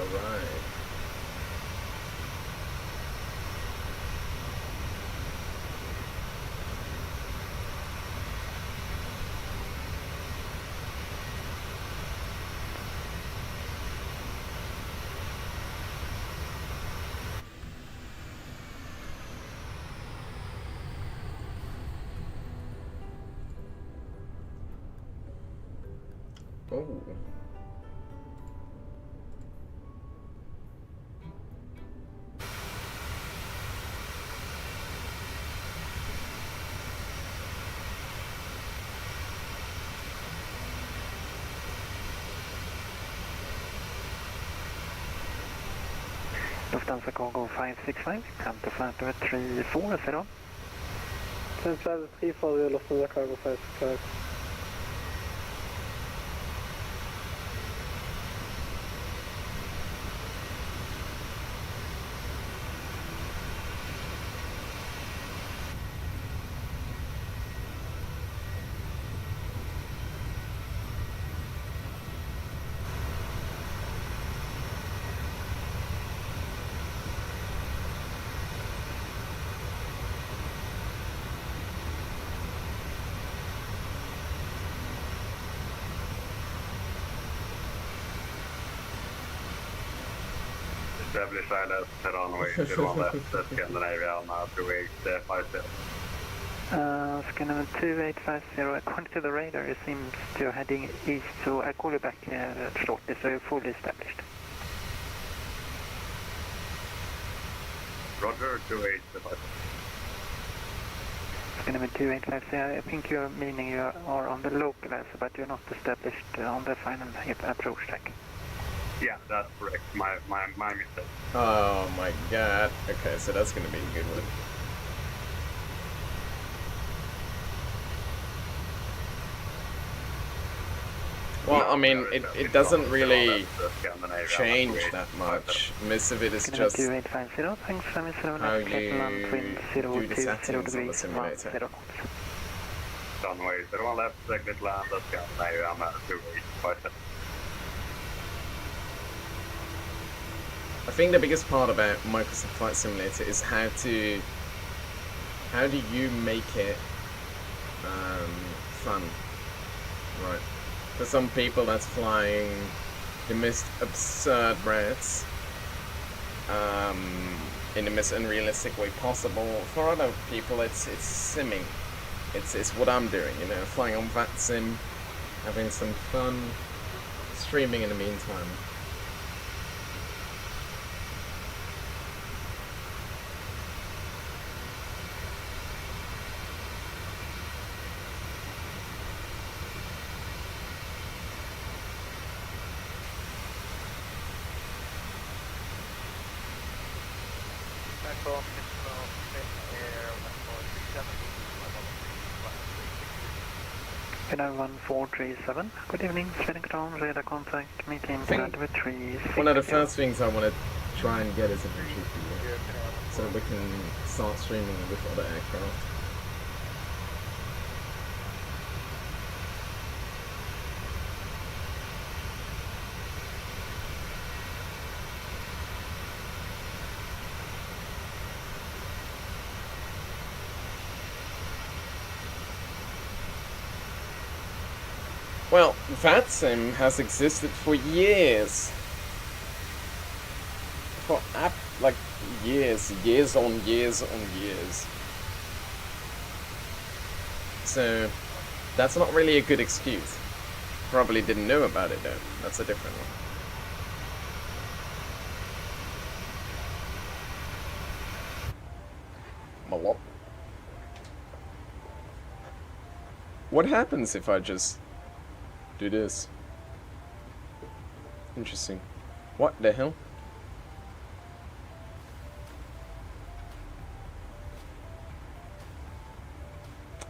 A: Oh.
C: Lufthansa Cargo 565, come to flight over 340.
J: Central 340, Lufthansa Cargo 565.
H: Establish ILS runway 01 left, Scandinavian 2850.
C: Scandinavian 2850, according to the radar, it seems to be heading east, so I'll call you back shortly, so you're fully established.
H: Roger, 2850.
C: Scandinavian 2850, I think you're meaning you are on the local ILS, but you're not established on the final approach track.
H: Yeah, that's correct. My mistake.
A: Oh my god. Okay, so that's gonna be a good one. Well, I mean, it doesn't really change that much. Most of it is just how you do the settings on the simulator.
H: Runway 01 left, exit land, Scandinavian 2850.
A: I think the biggest part about Microsoft Flight Simulator is how do you make it fun, right? For some people, that's flying the most absurd routes in the most unrealistic way possible. For other people, it's simming. It's what I'm doing, you know, flying on VATSIM, having some fun, streaming in the meantime.
C: Canal 1437, good evening, Sweden ground, radar contact, meeting flight with 360.
A: One of the first things I want to try and get is a visual for you, so that we can start streaming with other aircraft. Well, VATSIM has existed for years. For years on years on years. So that's not really a good excuse. Probably didn't know about it though. That's a different one. Malop. What happens if I just do this? Interesting. What the hell?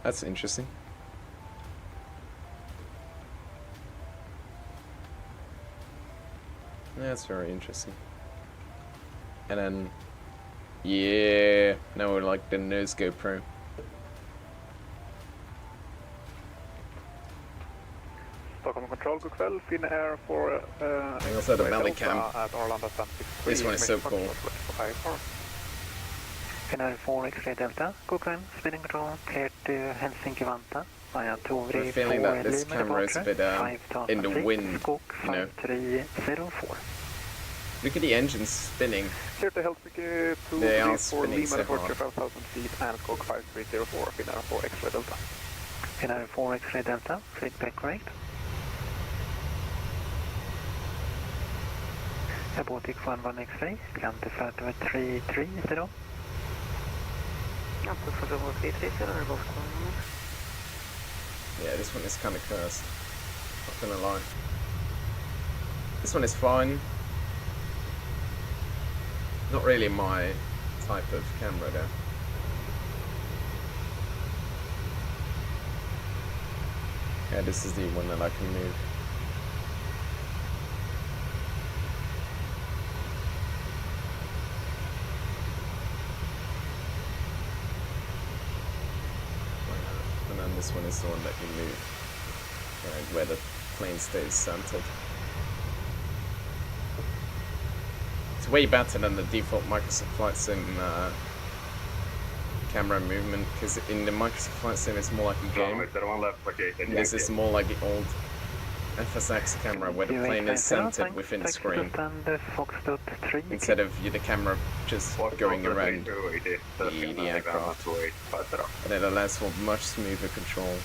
A: That's interesting. That's very interesting. And then, yeah, now we're like the nose GoPro.
C: Stockholm Control, god kväll. Finnair for...
A: I also had a belly cam.
C: At Arlanda 23.
A: This one is so cool.
C: Finnair 4 X-ray Delta, god kväll. Speeding control, clear to Helsinki Vanta.
A: I have a feeling that this camera is a bit in the wind, you know.
C: 5304.
A: Look at the engines spinning.
C: Clear to Helsinki 2
A: They are
C: 4
A: spinning
C: Lima
A: so
C: departure
A: hard.
C: 5,000 feet and squawk 5304. Finnair 4 X-ray Delta. Finnair 4 X-ray Delta, feedback correct. Baltic 11 X-ray, land to flight over 330.
A: Yeah, this one is kind of cursed. Not gonna lie. This one is fine. Not really my type of camera though. Yeah, this is the one that I can move. And then this one is the one that you move, right, where the plane stays centered. It's way better than the default Microsoft Flight Sim camera movement, because in the Microsoft Flight Sim it's more like a game. This is more like the old FSX camera where the plane is centered within the screen, instead of the camera just going around the aircraft. And it allows for much smoother control.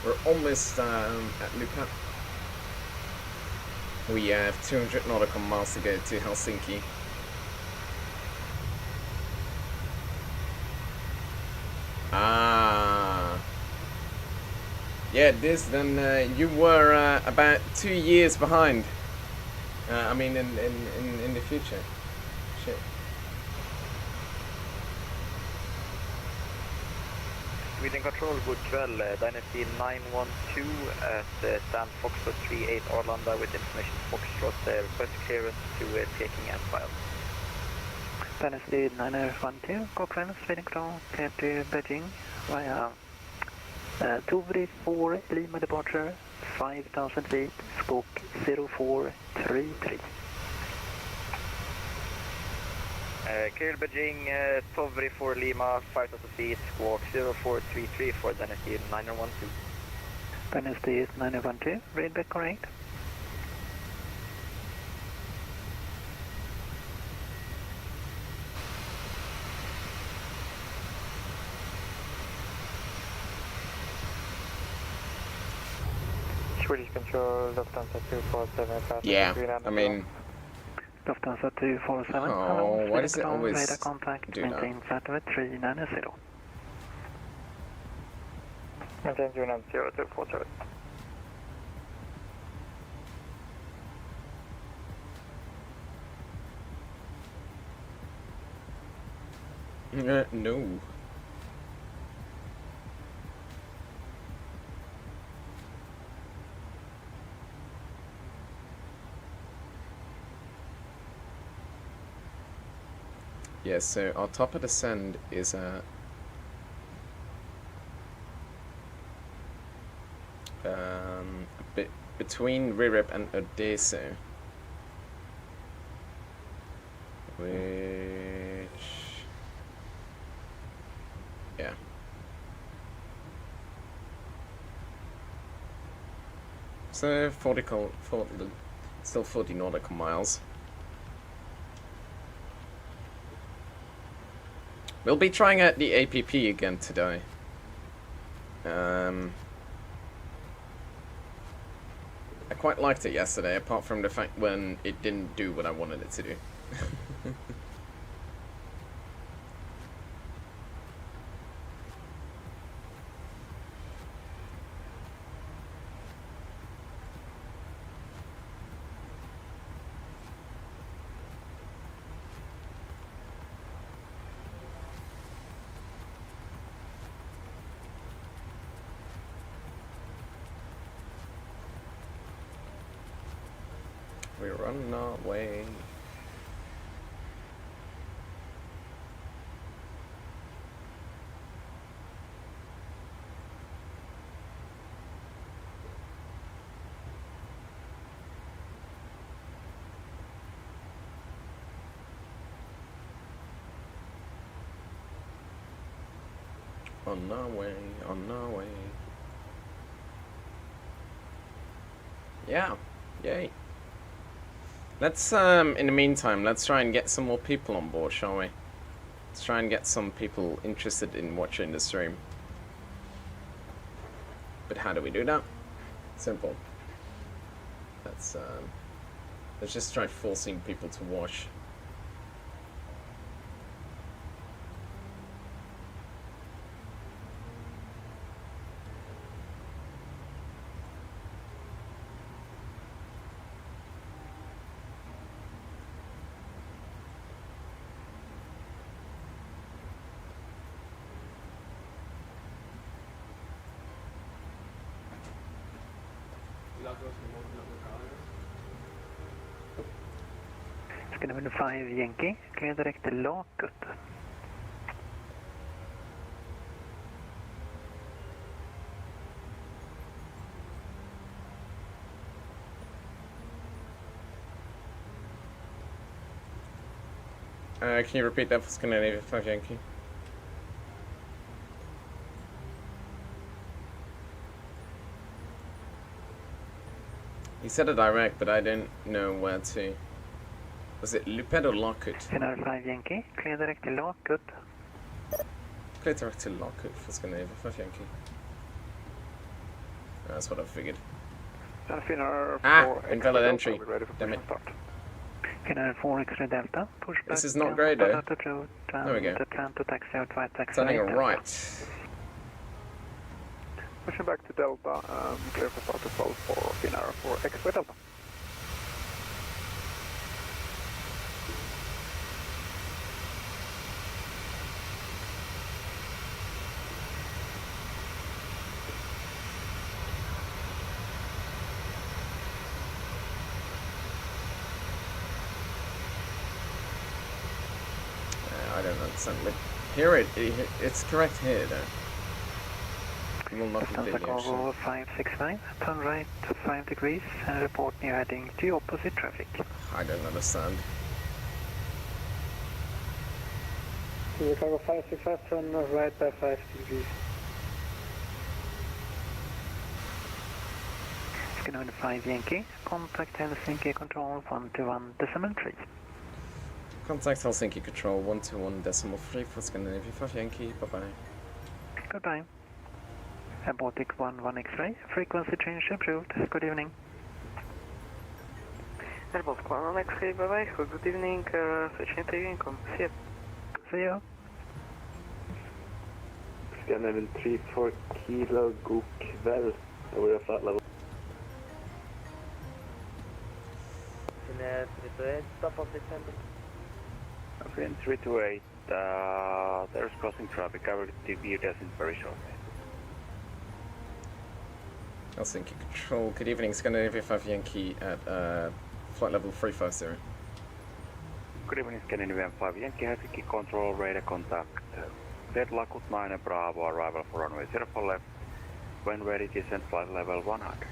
A: We're almost at Luka. We have 200 nautical miles to go to Helsinki. Ah. Yeah, this then you were about 2 years behind. I mean in the future. Shit.
C: Sweden Control, good kväll. Dynasty 912 at Stand Foxtrot 38 Arlanda with information Foxtrot. Request clearance to taking and file. Dynasty 912, Cochrane, Sweden Control, clear to Beijing via Tovri 4 Lima departure, 5,000 feet, squawk 0433. Clear Beijing, Tovri 4 Lima, 5,000 feet, squawk 0433 for Dynasty 912. Dynasty 912, read back correct. Swedish Control, Lufthansa 247.
A: Yeah, I mean...
C: Lufthansa 247.
A: Oh, why does it always
C: radar contact,
A: do
C: maintain
A: that?
C: flight over 390. Maintain 247.
A: No. Yeah, so our top of descent is at a bit between Ririp and Odeso, which, yeah. So 40, still 40 nautical miles. We'll be trying out the APP again today. I quite liked it yesterday, apart from the fact when it didn't do what I wanted it to do. We're on our way. On our way, on our way. Yeah, yay. Let's, in the meantime, let's try and get some more people on board, shall we? Let's try and get some people interested in watching the stream. But how do we do that? Simple. Let's just try forcing people to watch.
G: Scandinavian 5 Yankee, clear direct till Lakut.
A: Can you repeat that for Scandinavian 5 Yankee? He said a direct, but I didn't know where to. Was it Luped or Lakut?
G: Scandinavian 5 Yankee, clear direct till Lakut.
A: Clear direct to Lakut for Scandinavian 5 Yankee. That's what I figured. Invalid entry. Damn it.
G: Scandinavian 4 X-ray Delta, push back.
A: This is not great though. There we go.
G: To taxi out right taxi.
A: Turning a right.
D: Pushing back to Delta, clear for start to 12 for Finnair for X-ray Delta.
A: I don't understand, but here it's correct here though. It will not
G: Distance
A: completely
G: Chicago 569, turn right 5 degrees and report near heading to opposite traffic.
A: I don't understand.
J: Chicago 565, turn right by 5 degrees.
G: Scandinavian 5 Yankee, contact Helsinki Control 121.3.
A: Contact Helsinki Control 121.3 for Scandinavian 5 Yankee. Bye bye.
G: Goodbye. Baltic 11 X-ray, frequency change approved. Good evening.
I: Baltic 11 X-ray, bye bye. Good evening. Switching to income. See you.
G: See you.
D: Scandinavian 34 Kilo, god kväll. We're at flight level.
C: Stop of descending.
H: Fin 328, there's crossing traffic. I will TV descent very shortly.
A: Helsinki Control. Good evening, Scandinavian 5 Yankee at flight level 350.
B: Good evening, Scandinavian 5 Yankee Helsinki control radar contact. Deadlock 9 Bravo, arrival for runway 04 left. When ready, descend flight level 100.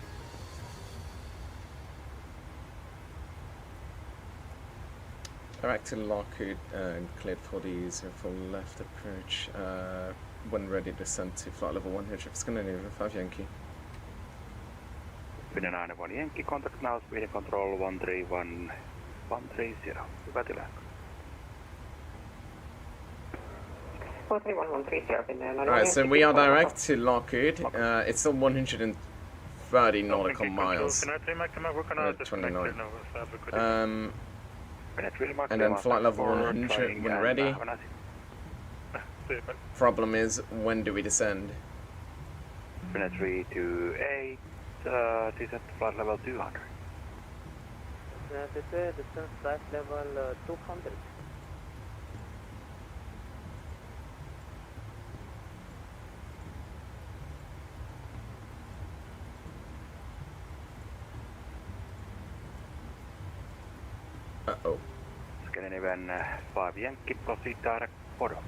A: Direct to Lockwood and cleared for the 04 left approach. When ready, descend to flight level 100. Scandinavian 5 Yankee.
B: Finnair 91 Yankee, contact now, speed and control 131130. Hyvä tilaa.
I: 43130,
A: Alright, so we are direct to Lockwood. It's still 130 nautical miles. 29. And then flight level 100 when ready. Problem is, when do we descend?
B: Finnair 328, descend to flight level 200.
C: Descend flight level 200.
A: Uh-oh.
B: Scandinavian 5 Yankee, proceed direct bottom.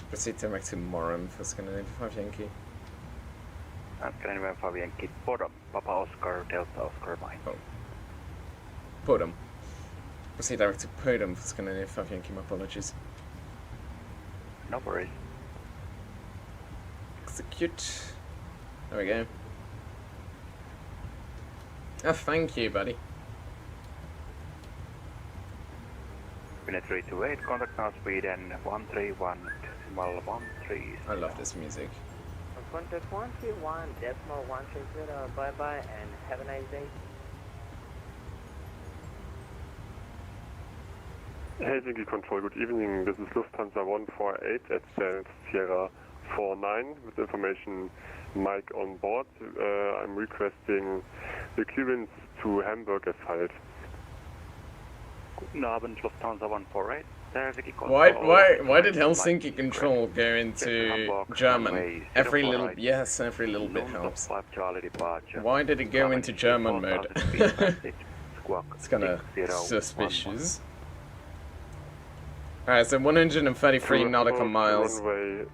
A: Proceed direct to Morum for Scandinavian 5 Yankee.
B: And Scandinavian 5 Yankee, bottom. Papa Oscar, Delta Oscar, mine.
A: Oh. Podum. Proceed direct to Podum for Scandinavian 5 Yankee, my apologies.
B: No worries.
A: Execute. There we go. Oh, thank you, buddy.
B: Finnair 328, contact now, speed and 131.13.
A: I love this music.
C: Contact 131.130, bye-bye and have a nice day.
D: Helsinki Control, good evening. This is Lufthansa 148 at Sierra 49 with information Mike on board. I'm requesting the clearance to Hamburg erfolgt.
B: Guten Abend, Lufthansa 148.
A: Why did Helsinki Control go into German? Every little bit helps. Why did it go into German mode? It's kind of suspicious. Alright, so 133 nautical miles. We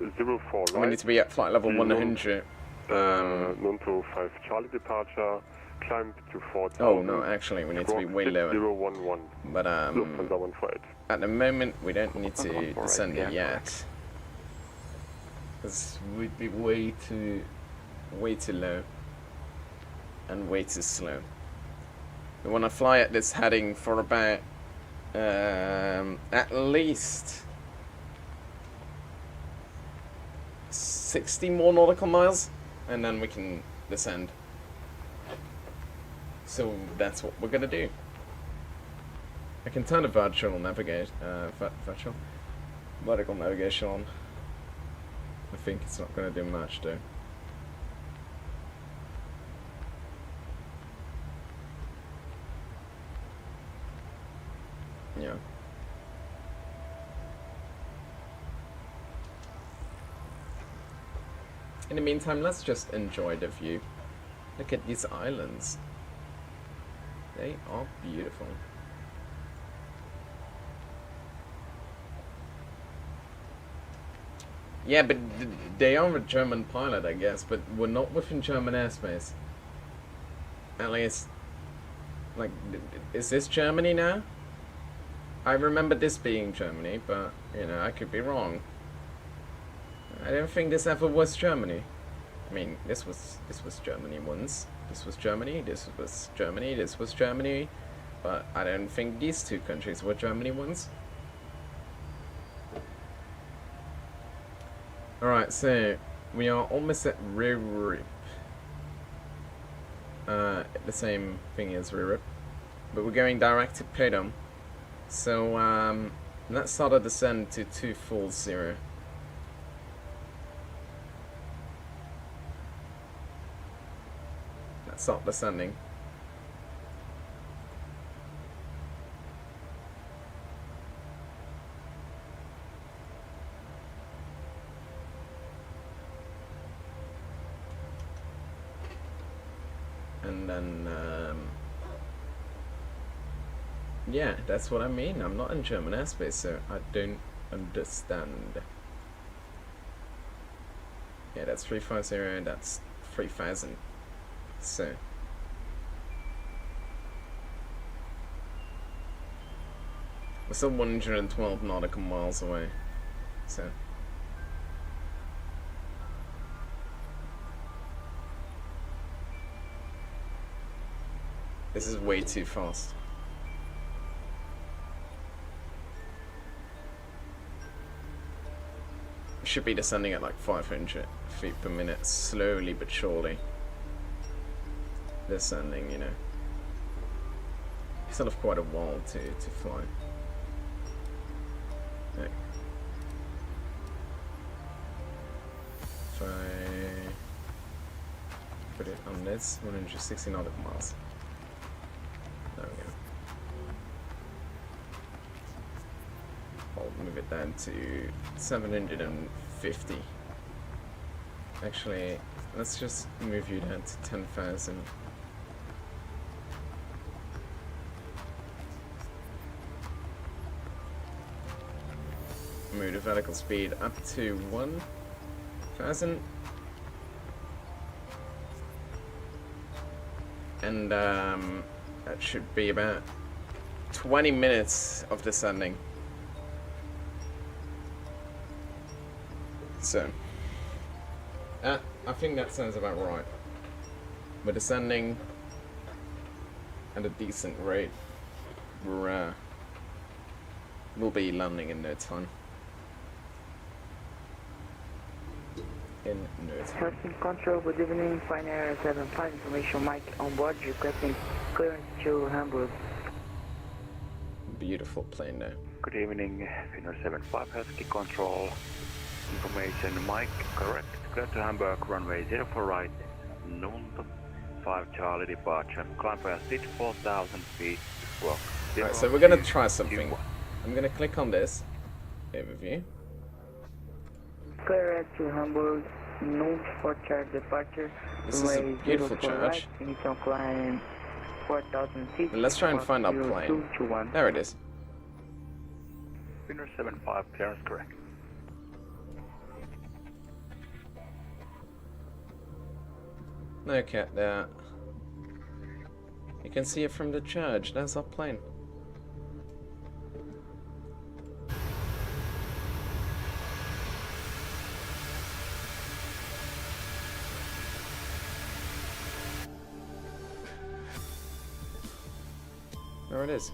A: need to be at flight level 100.
D: Nonto 5 Charlie departure. Climb to 4,000.
A: Oh no, actually we need to be way lower.
D: 011.
A: But at the moment we don't need to descend it yet. Because we'd be way too low. And way too slow. We want to fly at this heading for about at least 60 more nautical miles, and then we can descend. So that's what we're gonna do. I can turn the vertical navigation on. I think it's not gonna do much though. Yeah. In the meantime, let's just enjoy the view. Look at these islands. They are beautiful. Yeah, but they are a German pilot, I guess, but we're not within German airspace. At least, like, is this Germany now? I remember this being Germany, but, you know, I could be wrong. I don't think this ever was Germany. I mean, this was Germany once. This was Germany, this was Germany, this was Germany. But I don't think these two countries were Germany once. Alright, so we are almost at Ririp. The same thing as Ririp. But we're going direct to Pedom. So let's start a descent to 240. Let's start descending. And then Yeah, that's what I mean. I'm not in German airspace, so I don't understand. Yeah, that's 350, that's 3000. So we're still 112 nautical miles away. So this is way too fast. Should be descending at like 500 feet per minute, slowly but surely. Descending, you know. Still have quite a while to fly. Okay. If I put it on this, 160 nautical miles. There we go. I'll move it down to 750. Actually, let's just move you down to 10,000. Move the vertical speed up to 1,000. And that should be about 20 minutes of descending. So, I think that sounds about right. We're descending at a decent rate. We'll be landing in no time. In no time.
I: Helsinki Control, good evening. Pioneer 75 information Mike on board, requesting clearance to Hamburg.
A: Beautiful plane now.
B: Good evening, Finnair 75 Helsinki Control. Information Mike, correct. Clear to Hamburg, runway 0 for right, Nunta, 5 Charlie departure. Climb fast speed 4,000 feet. Well,
A: Alright, so we're gonna try something. I'm gonna click on this overview.
I: Clearance to Hamburg, Nunta for charge departure.
A: This is a beautiful church.
I: Initial climb 4,000 feet.
A: Let's try and find our plane. There it is.
B: Finnair 75, clearance correct.
A: Look at that. You can see it from the church. There's our plane. There it is.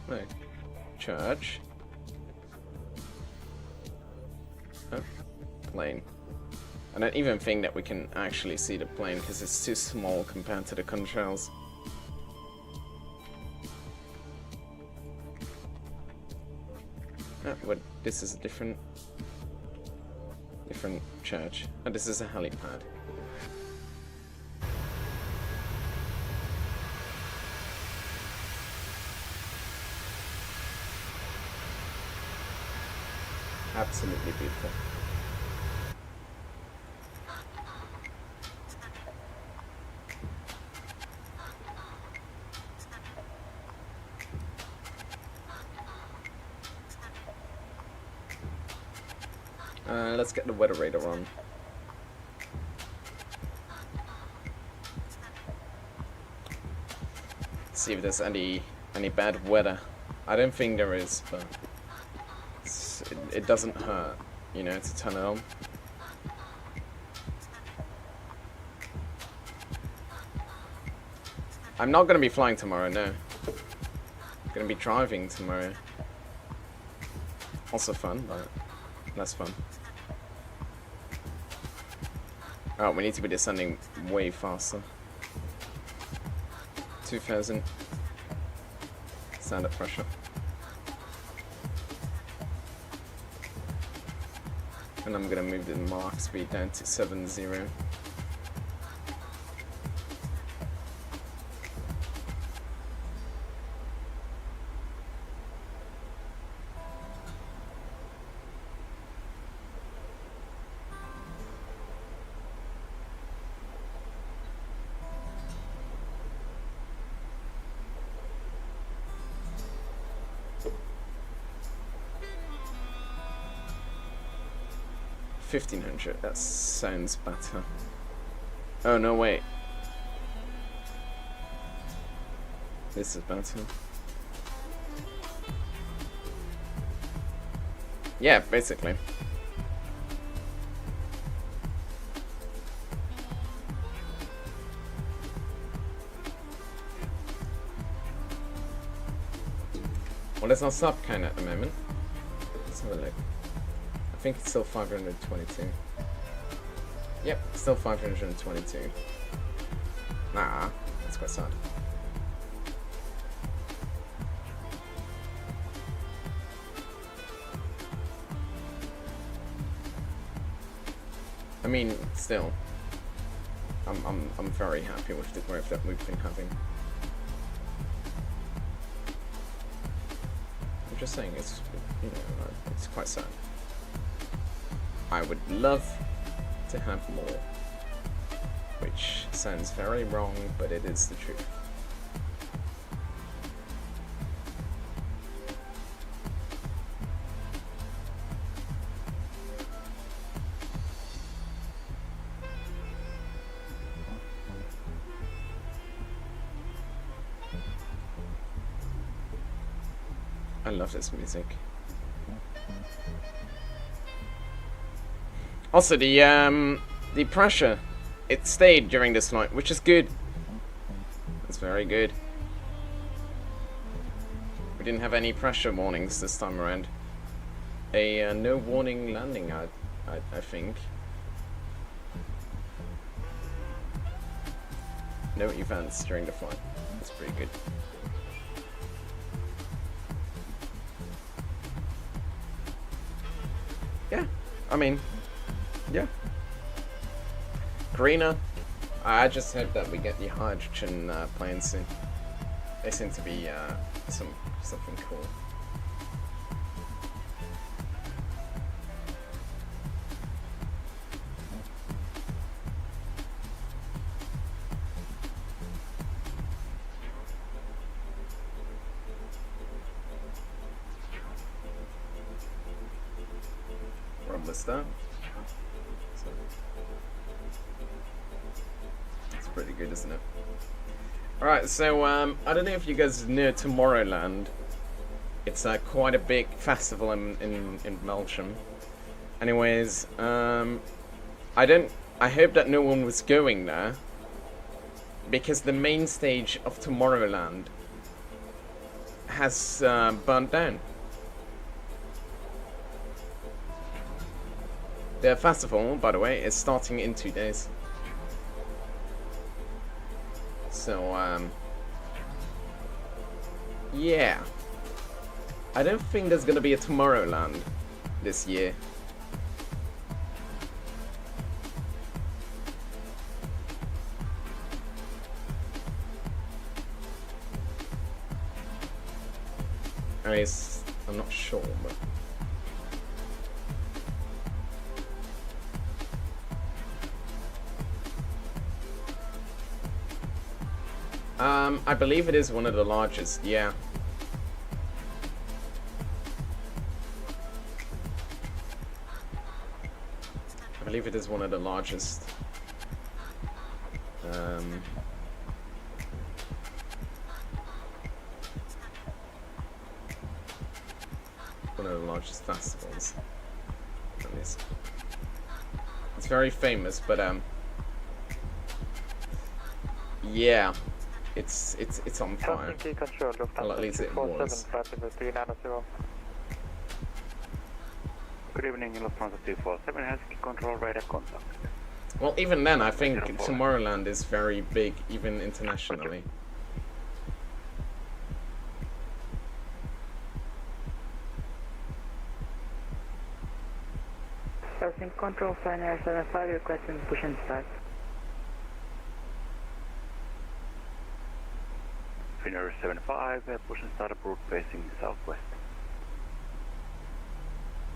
A: No. Church. Oh. Plane. I don't even think that we can actually see the plane because it's too small compared to the contrails. Oh, but this is a different church. Oh, this is a helipad. Absolutely beautiful. Let's get the weather radar on. See if there's any bad weather. I don't think there is, but it doesn't hurt, you know, to turn it on. I'm not gonna be flying tomorrow, no. I'm gonna be driving tomorrow. Also fun, but less fun. Oh, we need to be descending way faster. 2,000. Standard pressure. And I'm gonna move the Mach speed down to 70. 1500. That sounds better. Oh no, wait. This is better. Yeah, basically. Well, it's not sub count at the moment. Let's have a look. I think it's still 522. Yep, still 522. Nah, that's quite sad. I mean, still, I'm very happy with the growth that we've been having. I'm just saying, it's, you know, it's quite sad. I would love to have more, which sounds very wrong, but it is the truth. I love this music. Also, the pressure, it stayed during this flight, which is good. It's very good. We didn't have any pressure warnings this time around. A no warning landing, I think. No events during the flight. That's pretty good. Yeah, I mean, yeah. Greener. I just hope that we get the hydrogen planes soon. They seem to be something cool. That. So, it's pretty good, isn't it? Alright, so I don't know if you guys know Tomorrowland. It's quite a big festival in Belgium. Anyways, I hope that no one was going there, because the main stage of Tomorrowland has burnt down. The festival, by the way, is starting in 2 days. So, yeah. I don't think there's gonna be a Tomorrowland this year. I mean, I'm not sure, but... I believe it is one of the largest, yeah. I believe it is one of the largest. One of the largest festivals. At least. It's very famous, but yeah. It's on fire. Well, at least it was.
K: Good evening, Lufthansa 247, Helsinki control radar contact.
A: Well, even then, I think Tomorrowland is very big, even internationally.
I: Helsinki control sign Air 75 requesting push and start.
K: Finnair 75, push and start approved facing southwest.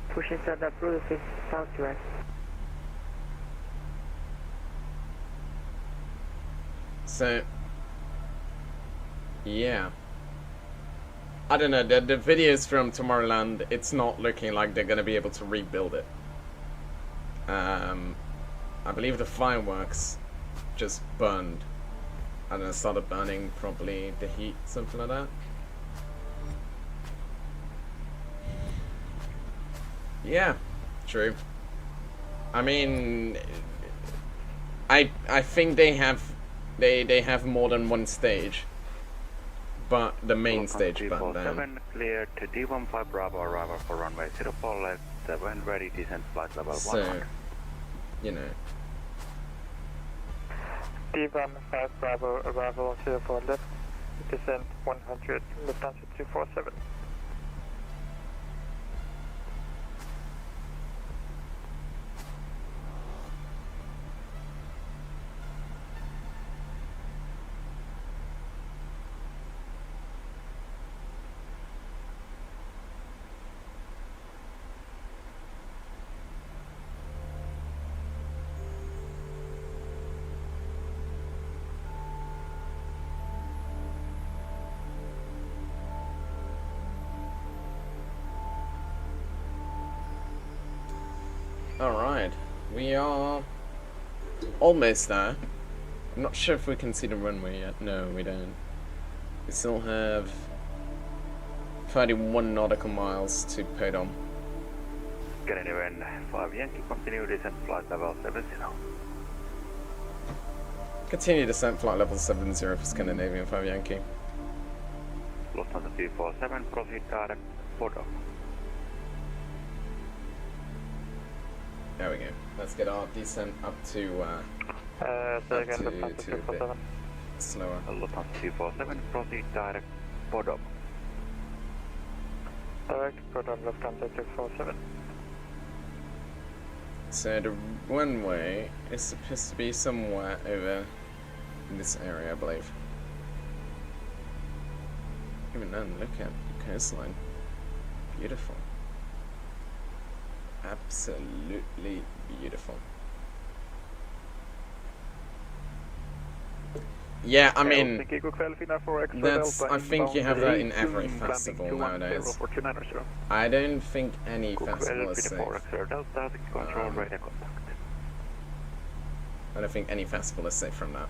I: Push and start approved facing southwest.
A: So, yeah. I don't know, the videos from Tomorrowland, it's not looking like they're gonna be able to rebuild it. I believe the fireworks just burned. And then started burning, probably the heat, something like that. Yeah, true. I mean, I think they have more than one stage, but the main stage burned down.
K: 7 cleared to D15 Bravo arrival for runway 04 left, 7 ready descent flight level 100.
A: So, you know.
J: D15 Bravo arrival 04 left, descent 100, Lufthansa 247.
A: Alright, we are almost there. I'm not sure if we can see the runway yet. No, we don't. We still have 31 nautical miles to put on.
K: Scandinavian 5 Yankee, continue descent flight level 70.
A: Continue descent flight level 70 for Scandinavian 5 Yankee.
K: Lufthansa 247, proceed direct, photo.
A: There we go. Let's get our descent up to
J: Say again,
A: to
J: Lufthansa
A: a bit
J: 247.
A: slower.
K: Lufthansa 247, proceed direct, photo.
J: Direct, photo Lufthansa 247.
A: So the runway is supposed to be somewhere over in this area, I believe. Even then, look at the coastline. Beautiful. Absolutely beautiful. Yeah, I mean, that's, I think you have that in every festival nowadays. I don't think any festival is safe. I don't think any festival is safe from that.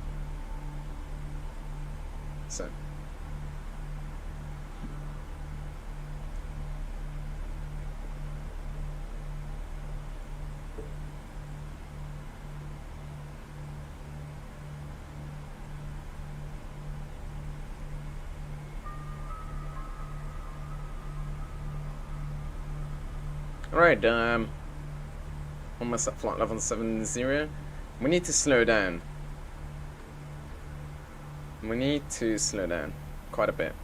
A: So. Alright, almost at flight level 70. We need to slow down. We need to slow down quite a bit.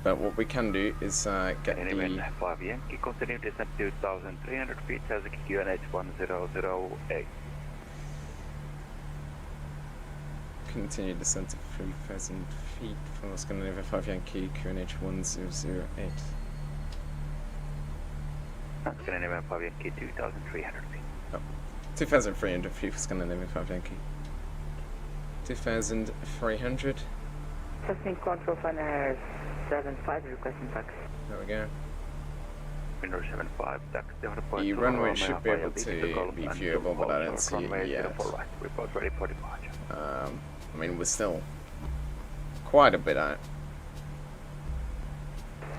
A: But what we can do is get the...
K: 5 Yankee, continue descent 2,300 feet, Helsinki QNH 1008.
A: Continue descent to 3,000 feet for Scandinavian 5 Yankee QNH 1008.
K: Scandinavian 5 Yankee 2,300 feet.
A: Oh, 2,300 feet for Scandinavian 5 Yankee. 2,300.
I: Testing control final 75, requesting taxi.
A: There we go.
K: Window 75, taxi on the point.
A: The runway should be able to be viewable, but I don't see it yet.
K: Report ready for departure.
A: I mean, we're still quite a bit out.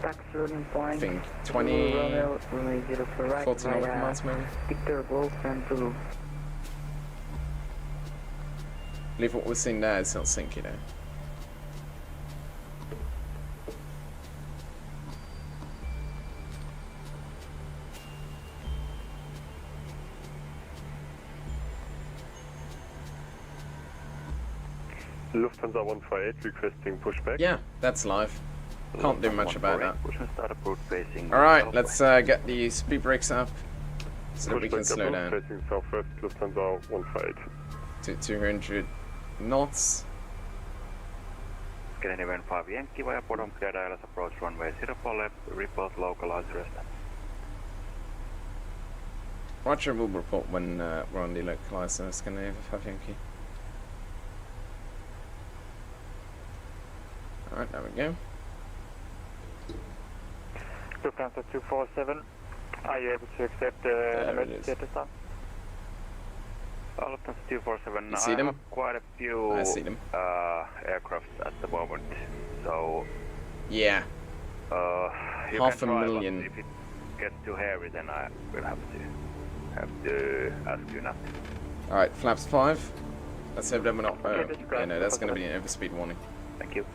I: Taxi running point.
A: I think 20,
I: runway 0 for right,
A: 40 nautical miles maybe.
I: Victor Golf and Zulu.
A: I believe what we're seeing there is Helsinki now.
D: Lufthansa 148 requesting pushback.
A: Yeah, that's live. Can't do much about that.
K: Alright,
A: let's get the speed brakes up so that we can slow down.
D: Facing southwest, Lufthansa 148.
A: To 200 knots.
K: Scandinavian 5 Yankee via bottom clear dials approach runway 04 left, report localized resistance.
A: Roger, will report when we're on the localized Scandinavian 5 Yankee. Alright, there we go.
J: Lufthansa 247, are you able to accept the emergency status now?
K: Lufthansa 247,
A: You see
K: I
A: them?
K: have quite a few
A: I see them.
K: aircraft at the moment, so
A: Yeah.
K: you
A: Half
K: can
A: a
K: try,
A: million.
K: but if it gets too hairy, then I will have to ask you not.
A: Alright, flaps 5. Let's hope that we're not.
G: Okay,
A: Oh,
G: describe
A: yeah, no, that's going to be
G: the
A: an overspeed warning.
K: Thank you.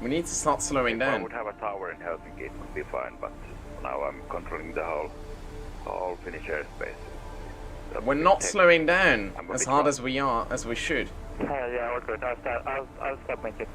A: We need to start slowing
K: If I
A: down.
K: would have a tower in Helsinki, it would be fine, but now I'm controlling the whole Finnish airspace.
A: We're not slowing down
K: I'm a
A: as
K: bit
A: hard
K: wrong.
A: as we are, as we should.
G: Yeah, we're good. I'll stop making.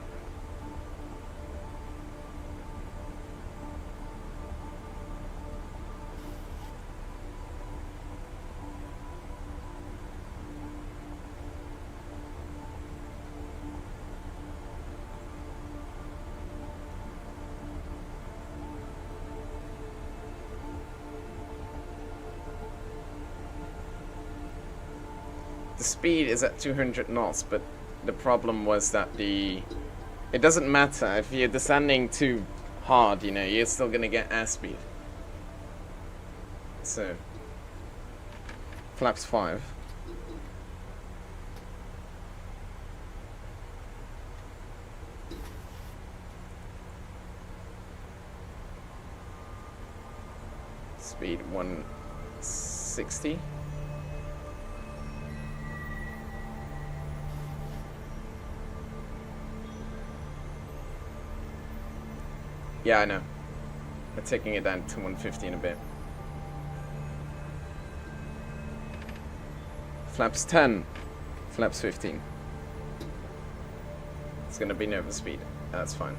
A: The speed is at 200 knots, but the problem was that it doesn't matter if you're descending too hard, you know, you're still gonna get airspeed. So, flaps 5. Speed 160. Yeah, I know. We're taking it down to 150 in a bit. Flaps 10. Flaps 15. It's gonna be nervous speed. That's fine.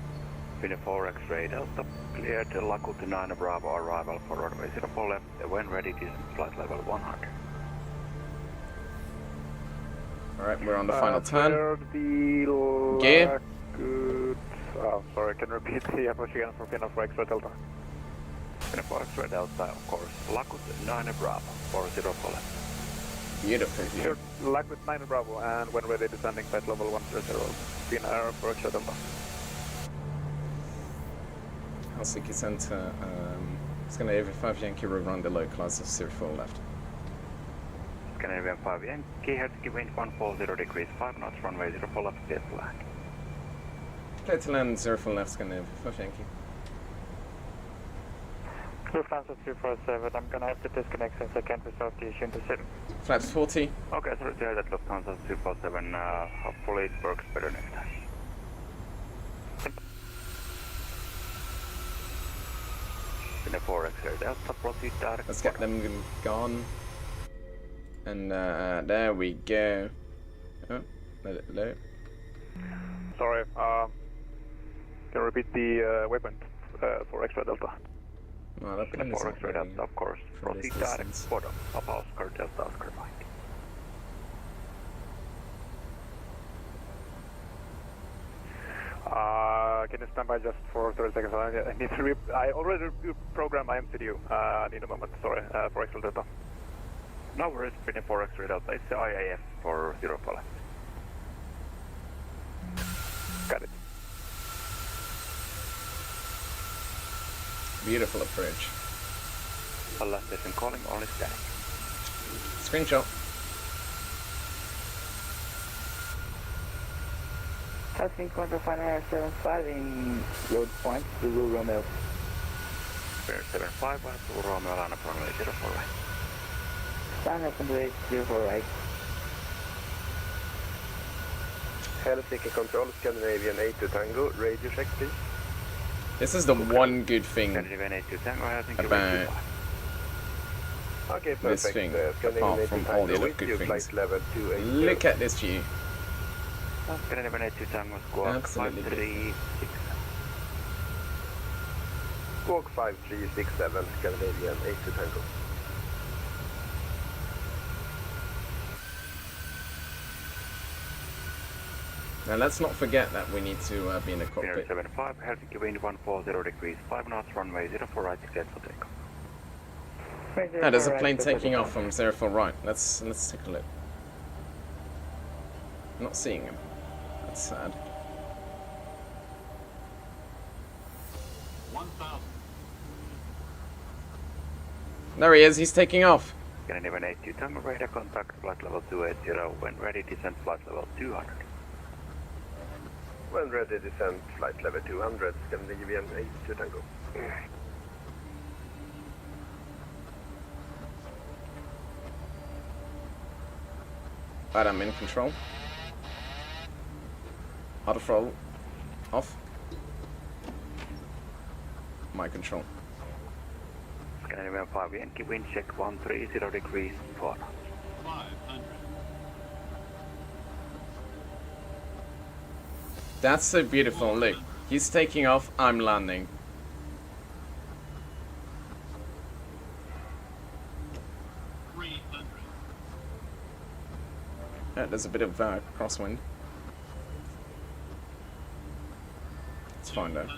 K: Finnish 4 X-ray Delta, cleared Lakuti 9 Bravo arrival for runway 04 left, when ready descent flight level 100.
A: Alright, we're on the final turn.
J: The
A: Gear.
J: Good. Oh, sorry, can you repeat the approach again for Finnish 4 X-ray Delta?
K: Finnish 4 X-ray Delta, of course, Lakuti 9 Bravo for 04 left.
A: Beautiful.
J: Sure, Lac with 9 Bravo, and when ready, descending flight level 100, Finnair for X-ray Delta.
A: Helsinki Center, Scandinavian 5 Yankee Rwanda localizer 04 left.
K: Scandinavian 5 Yankee, Helsinki wind 140 degrees, 5 knots, runway 04 left, clear to land.
A: Clear to land 04 left, Scandinavian 5 Yankee.
G: Lufthansa 247, I'm gonna have to disconnect since I can't resolve the issue in the city.
A: Flaps 40.
K: Okay, sorry to hear that, Lufthansa 247, hopefully it works better next time. Finnish 4 X-ray Delta, proceed direct.
A: Let's get them gone. And there we go. Oh, let it load.
J: Sorry, can you repeat the weapon for X-ray Delta?
A: No, that plane
K: Finnish
A: is
K: 4
A: not
K: X-ray
A: loading
K: Delta, of course,
A: from this
K: proceed direct,
A: distance.
K: bottom, of Oscar Delta, Oscar Mike.
J: Can you stand by just for 30 seconds? I need to I already reprogrammed my MCDU. I need a moment, sorry, for X-ray Delta.
K: No worries, Finnish 4 X-ray Delta, it's the IAF for 04 left.
J: Got it.
A: Beautiful approach.
K: Last station calling, only static.
A: Screenshot.
L: Helsinki Control Final 75 in road point, Zulu Romeo.
K: Fair 75, Zulu Romeo, line up runway 04 right.
L: Stand up and wait 04 right.
M: Helsinki Control, Scandinavian 8 to Tango, radio check please.
A: This is the one good thing
K: Scandinavian 8 to Tango, Helsinki
A: about
M: Okay, perfect.
A: this thing,
M: Scandinavian
A: apart
M: 8 to
A: from
M: Tango
A: all the other
M: with
A: good
M: you,
A: things.
M: flight level 280.
A: Look at this view.
K: Scandinavian 8 to Tango, squawk
A: Absolutely
K: 5367.
M: Squawk 5367, Scandinavian 8 to Tango.
A: Now let's not forget that we need to be in the
K: Finnair
A: cockpit.
K: 75, Helsinki wind 140 degrees, 5 knots, runway 04 right, cleared for takeoff.
A: Ah, there's a plane taking off from 04 right. Let's take a look. I'm not seeing him. That's sad.
F: 1,000.
A: There he is, he's taking off.
K: Scandinavian 82 Tango radar contact flight level 280. When ready, descend flight level 200.
M: When ready, descend flight level 200, Scandinavian 82 Tango.
A: Right, I'm in control. Auto throttle off. My control.
K: Scandinavian 5 Yankee wind check 130 degrees 4 knots.
F: 500.
A: That's so beautiful, look. He's taking off, I'm landing. There's a bit of crosswind. It's fine though.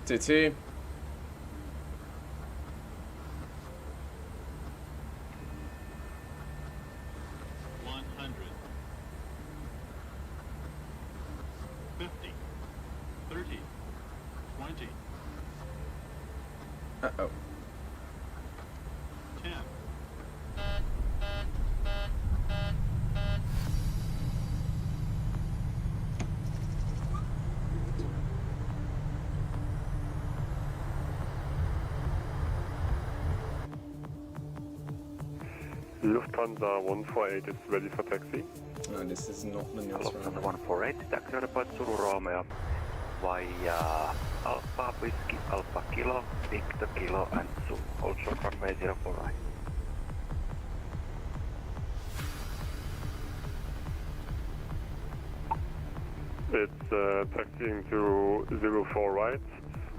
A: 2-2. Uh-oh.
F: 10.
D: Lufthansa 148 is ready for taxi.
A: No, this is not the nearest
K: Lufthansa 148, taxi report Zulu Romeo via Alpha Whiskey Alpha Kilo, Victor Kilo and Zulu. Hold short runway 04 right.
D: It's taxiing to 04 right,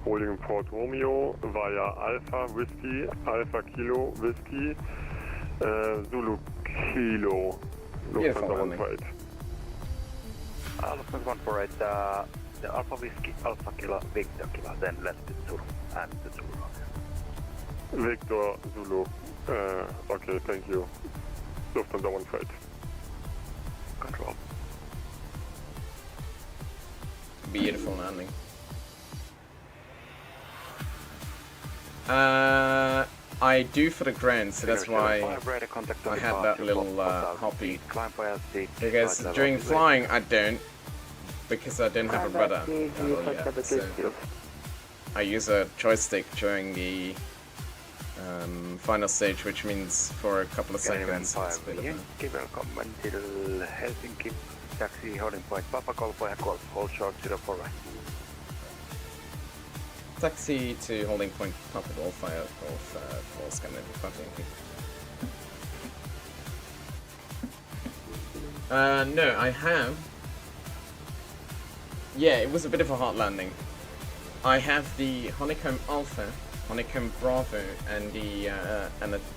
D: holding Port Romeo via Alpha Whiskey, Alpha Kilo Whiskey, Zulu Kilo, Lufthansa 148.
K: Lufthansa 148, the Alpha Whiskey, Alpha Kilo, Victor Kilo, then left to Zulu and the Zulu Romeo.
D: Victor Zulu, okay, thank you. Lufthansa 148.
K: Control.
A: Beautiful landing. I do for the ground, so that's why I had that little hoppy. Because during flying I don't, because I don't have a rudder yet, so I use a joystick during the final stage, which means for a couple of seconds it's a bit of a...
K: Welcome till Helsinki, taxi holding point Papa Golf, hold short 04 right.
A: Taxi to holding point Papa Golf, for Scandinavian 5 Yankee. No, I have. Yeah, it was a bit of a hard landing. I have the Honeycomb Alpha, Honeycomb Bravo, and the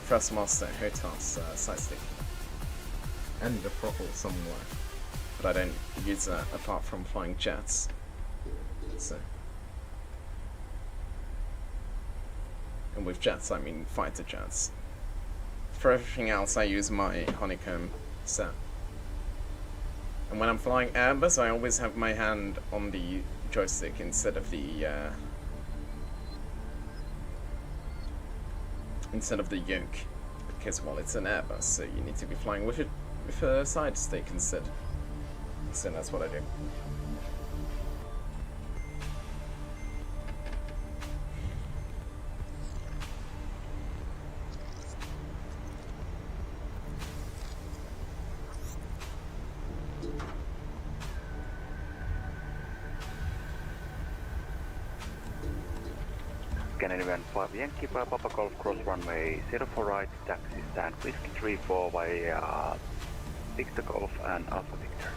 A: Thrustmaster HOTAS side stick, and the throttle somewhere, but I don't use that apart from flying jets. So. And with jets, I mean fighter jets. For everything else, I use my Honeycomb set. And when I'm flying Airbus, I always have my hand on the joystick instead of the yoke, because well, it's an Airbus, so you need to be flying with it with a side stick instead. So that's what I do.
K: Scandinavian 5 Yankee by Papa Golf cross runway 04 right, taxi stand Whiskey 34 via Victor Golf and Alpha Victor.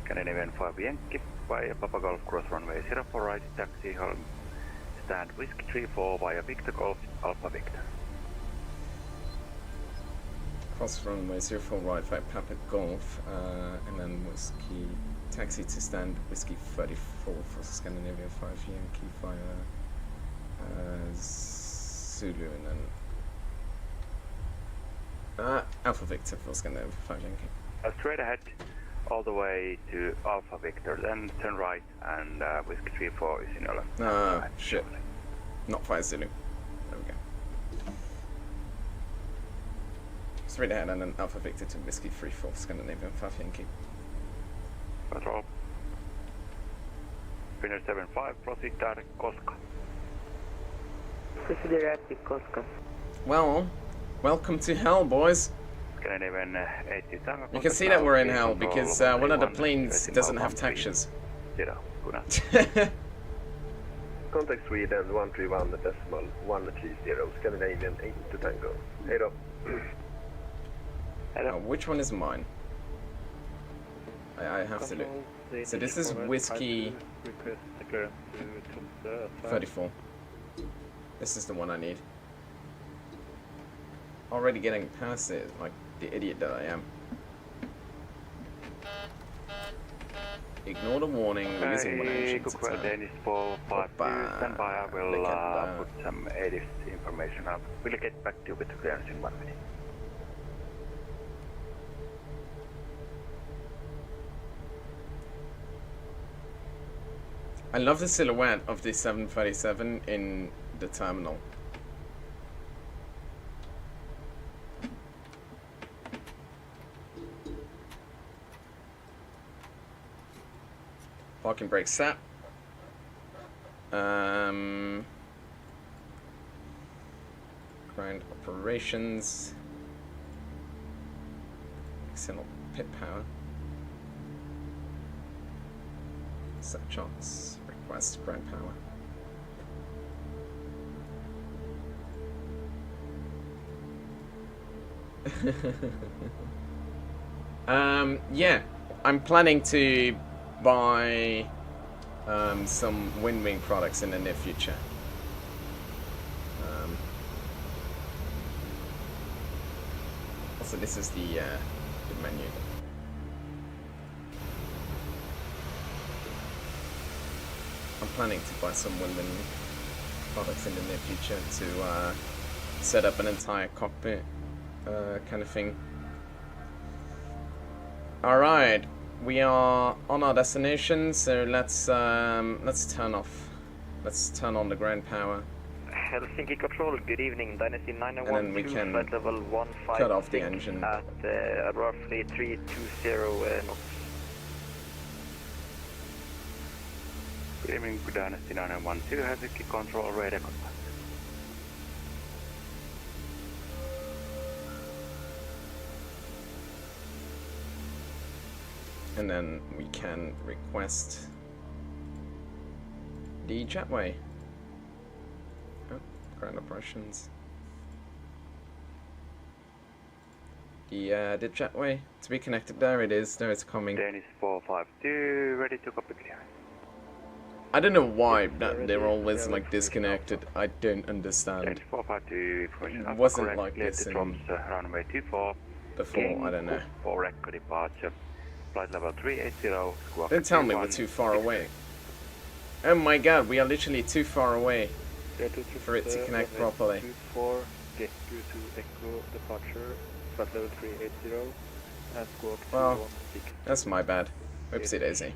K: Scandinavian 5 Yankee via Papa Golf cross runway 04 right, taxi stand Whiskey 34 via Victor Golf, Alpha Victor.
A: Cross runway 04 right via Papa Golf, and then Whiskey Taxi to stand Whiskey 34 for Scandinavian 5 Yankee via Zulu and then Alpha Victor for Scandinavian 5 Yankee.
K: Straight ahead all the way to Alpha Victor, then turn right and Whiskey 34 is in your left.
A: Shit. Not 5 Zulu. There we go. Straight ahead and then Alpha Victor to Whiskey 34 Scandinavian 5 Yankee.
K: Control. Finner 75, proceed direct Koska.
I: Proceed direct Koska.
A: Well, welcome to hell, boys.
K: Scandinavian 80 Tango.
A: You can see that we're in hell because one of the planes doesn't have textures.
M: Contact Sweden 131.130, Scandinavian 8 to Tango. Hello.
A: Which one is mine? I have to look. So this is Whiskey 34. This is the one I need. Already getting past it, like the idiot that I am. Ignore the warning, we're using one engine to turn.
K: Danish 452, stand by, I will put some ADIS information up. We'll get back to you with the clearance in 1 minute.
A: I love the silhouette of the 737 in the terminal. Parking brake set. Ground operations. External pit power. Set shots. Request ground power. Yeah, I'm planning to buy some Wing products in the near future. Also, this is the menu. I'm planning to buy some Wing products in the near future to set up an entire cockpit kind of thing. Alright, we are on our destination, so let's turn off. Let's turn on the ground power.
C: Helsinki Control, good evening. Dynasty 912,
A: and then we can
C: flight level 156
A: cut off the engine.
C: At roughly 320 knots.
K: Good evening, Dynasty 912, Helsinki Control, radar contact.
A: And then we can request the jetway. Oh, ground operations. The jetway to be connected. There it is. There it's coming.
K: Danish 452, ready to copy clearance.
A: I don't know why they're always like disconnected. I don't understand.
K: Danish 452,
A: it wasn't like this in
K: runway 24.
A: Before. I don't know.
K: For record departure. Flight level 380.
A: Don't tell me we're too far away. Oh my god, we are literally too far away for it to connect properly.
J: 24, get you to Echo departure, flight level 380, and squawk 216.
A: That's my bad. Oopsie daisy.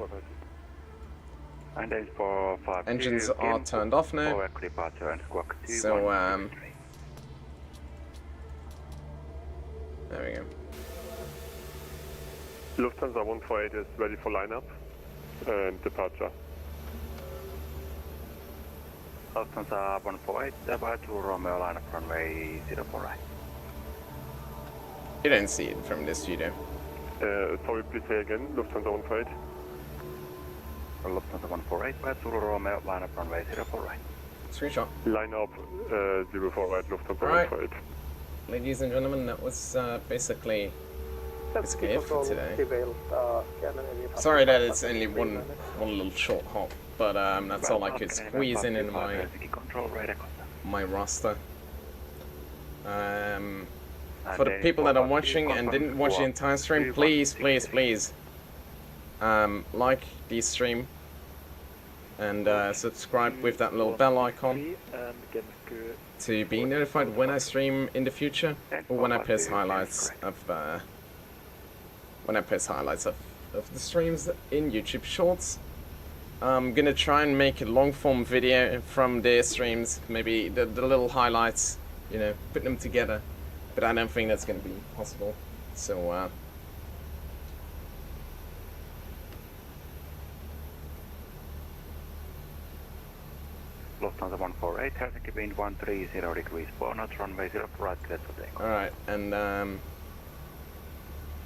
K: And then 452.
A: Engines are turned off now.
K: For record departure and squawk 216.
A: So there we go.
D: Lufthansa 148 is ready for lineup and departure.
K: Lufthansa 148, departure to Romeo lineup runway 04 right.
A: You don't see it from this video.
D: Sorry, please say again, Lufthansa 148.
K: Lufthansa 148, departure to Romeo lineup runway 04 right.
A: Screenshot.
D: Lineup 04 right, Lufthansa 148.
A: Ladies and gentlemen, that was basically it for today. Sorry that it's only one little short hop, but that's all I could squeeze in my roster. For the people that are watching and didn't watch the entire stream, please like the stream and subscribe with that little bell icon to be notified when I stream in the future, or when I post highlights of the streams in YouTube Shorts. I'm gonna try and make a long form video from their streams, maybe the little highlights, you know, put them together, but I don't think that's gonna be possible. So
K: Lufthansa 148, Helsinki wind 130 degrees, 4 knots, runway 0 right, clear for takeoff.
A: alright, and I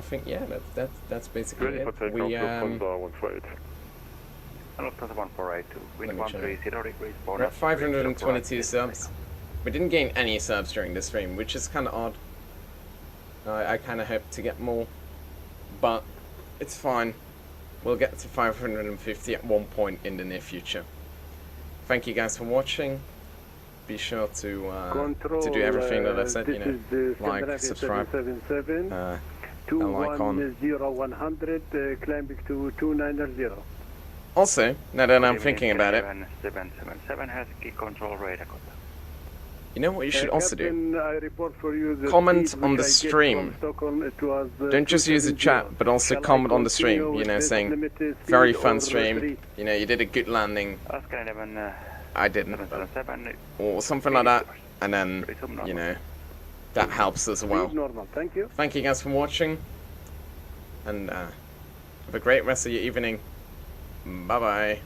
A: think yeah, that's basically
D: Ready for
A: it.
D: takeoff, Lufthansa 148.
K: Lufthansa 148, wind
A: Let me
K: 130 degrees, 4
A: We're at
K: knots.
A: 522 subs. We didn't gain any subs during the stream, which is kind of odd. I kind of hope to get more, but it's fine. We'll get to 550 at one point in the near future. Thank you guys for watching. Be sure to do everything that I said, you know, like, subscribe, bell icon.
N: 100, climbing to 290.
A: Also, now that I'm thinking about it,
K: 777 Helsinki control radar contact.
A: you know what you should also do?
N: Captain, I report for you the
A: Comment
N: speed
A: on
N: which
A: the
N: I get
A: stream.
N: from Stockholm. It was,
A: Don't just use the
N: 270.
A: chat, but also
N: Shall I
A: comment on the stream,
N: continue
A: you know,
N: with this
A: saying,
N: limited
A: very
N: speed
A: fun
N: or
A: stream,
N: three?
A: you know, you did a good landing,
K: Scandinavian
A: I didn't, or something like that, and then, you know, that helps as well.
N: Speed normal, thank you.
A: Thank you guys for watching, and have a great rest of your evening. Bye bye.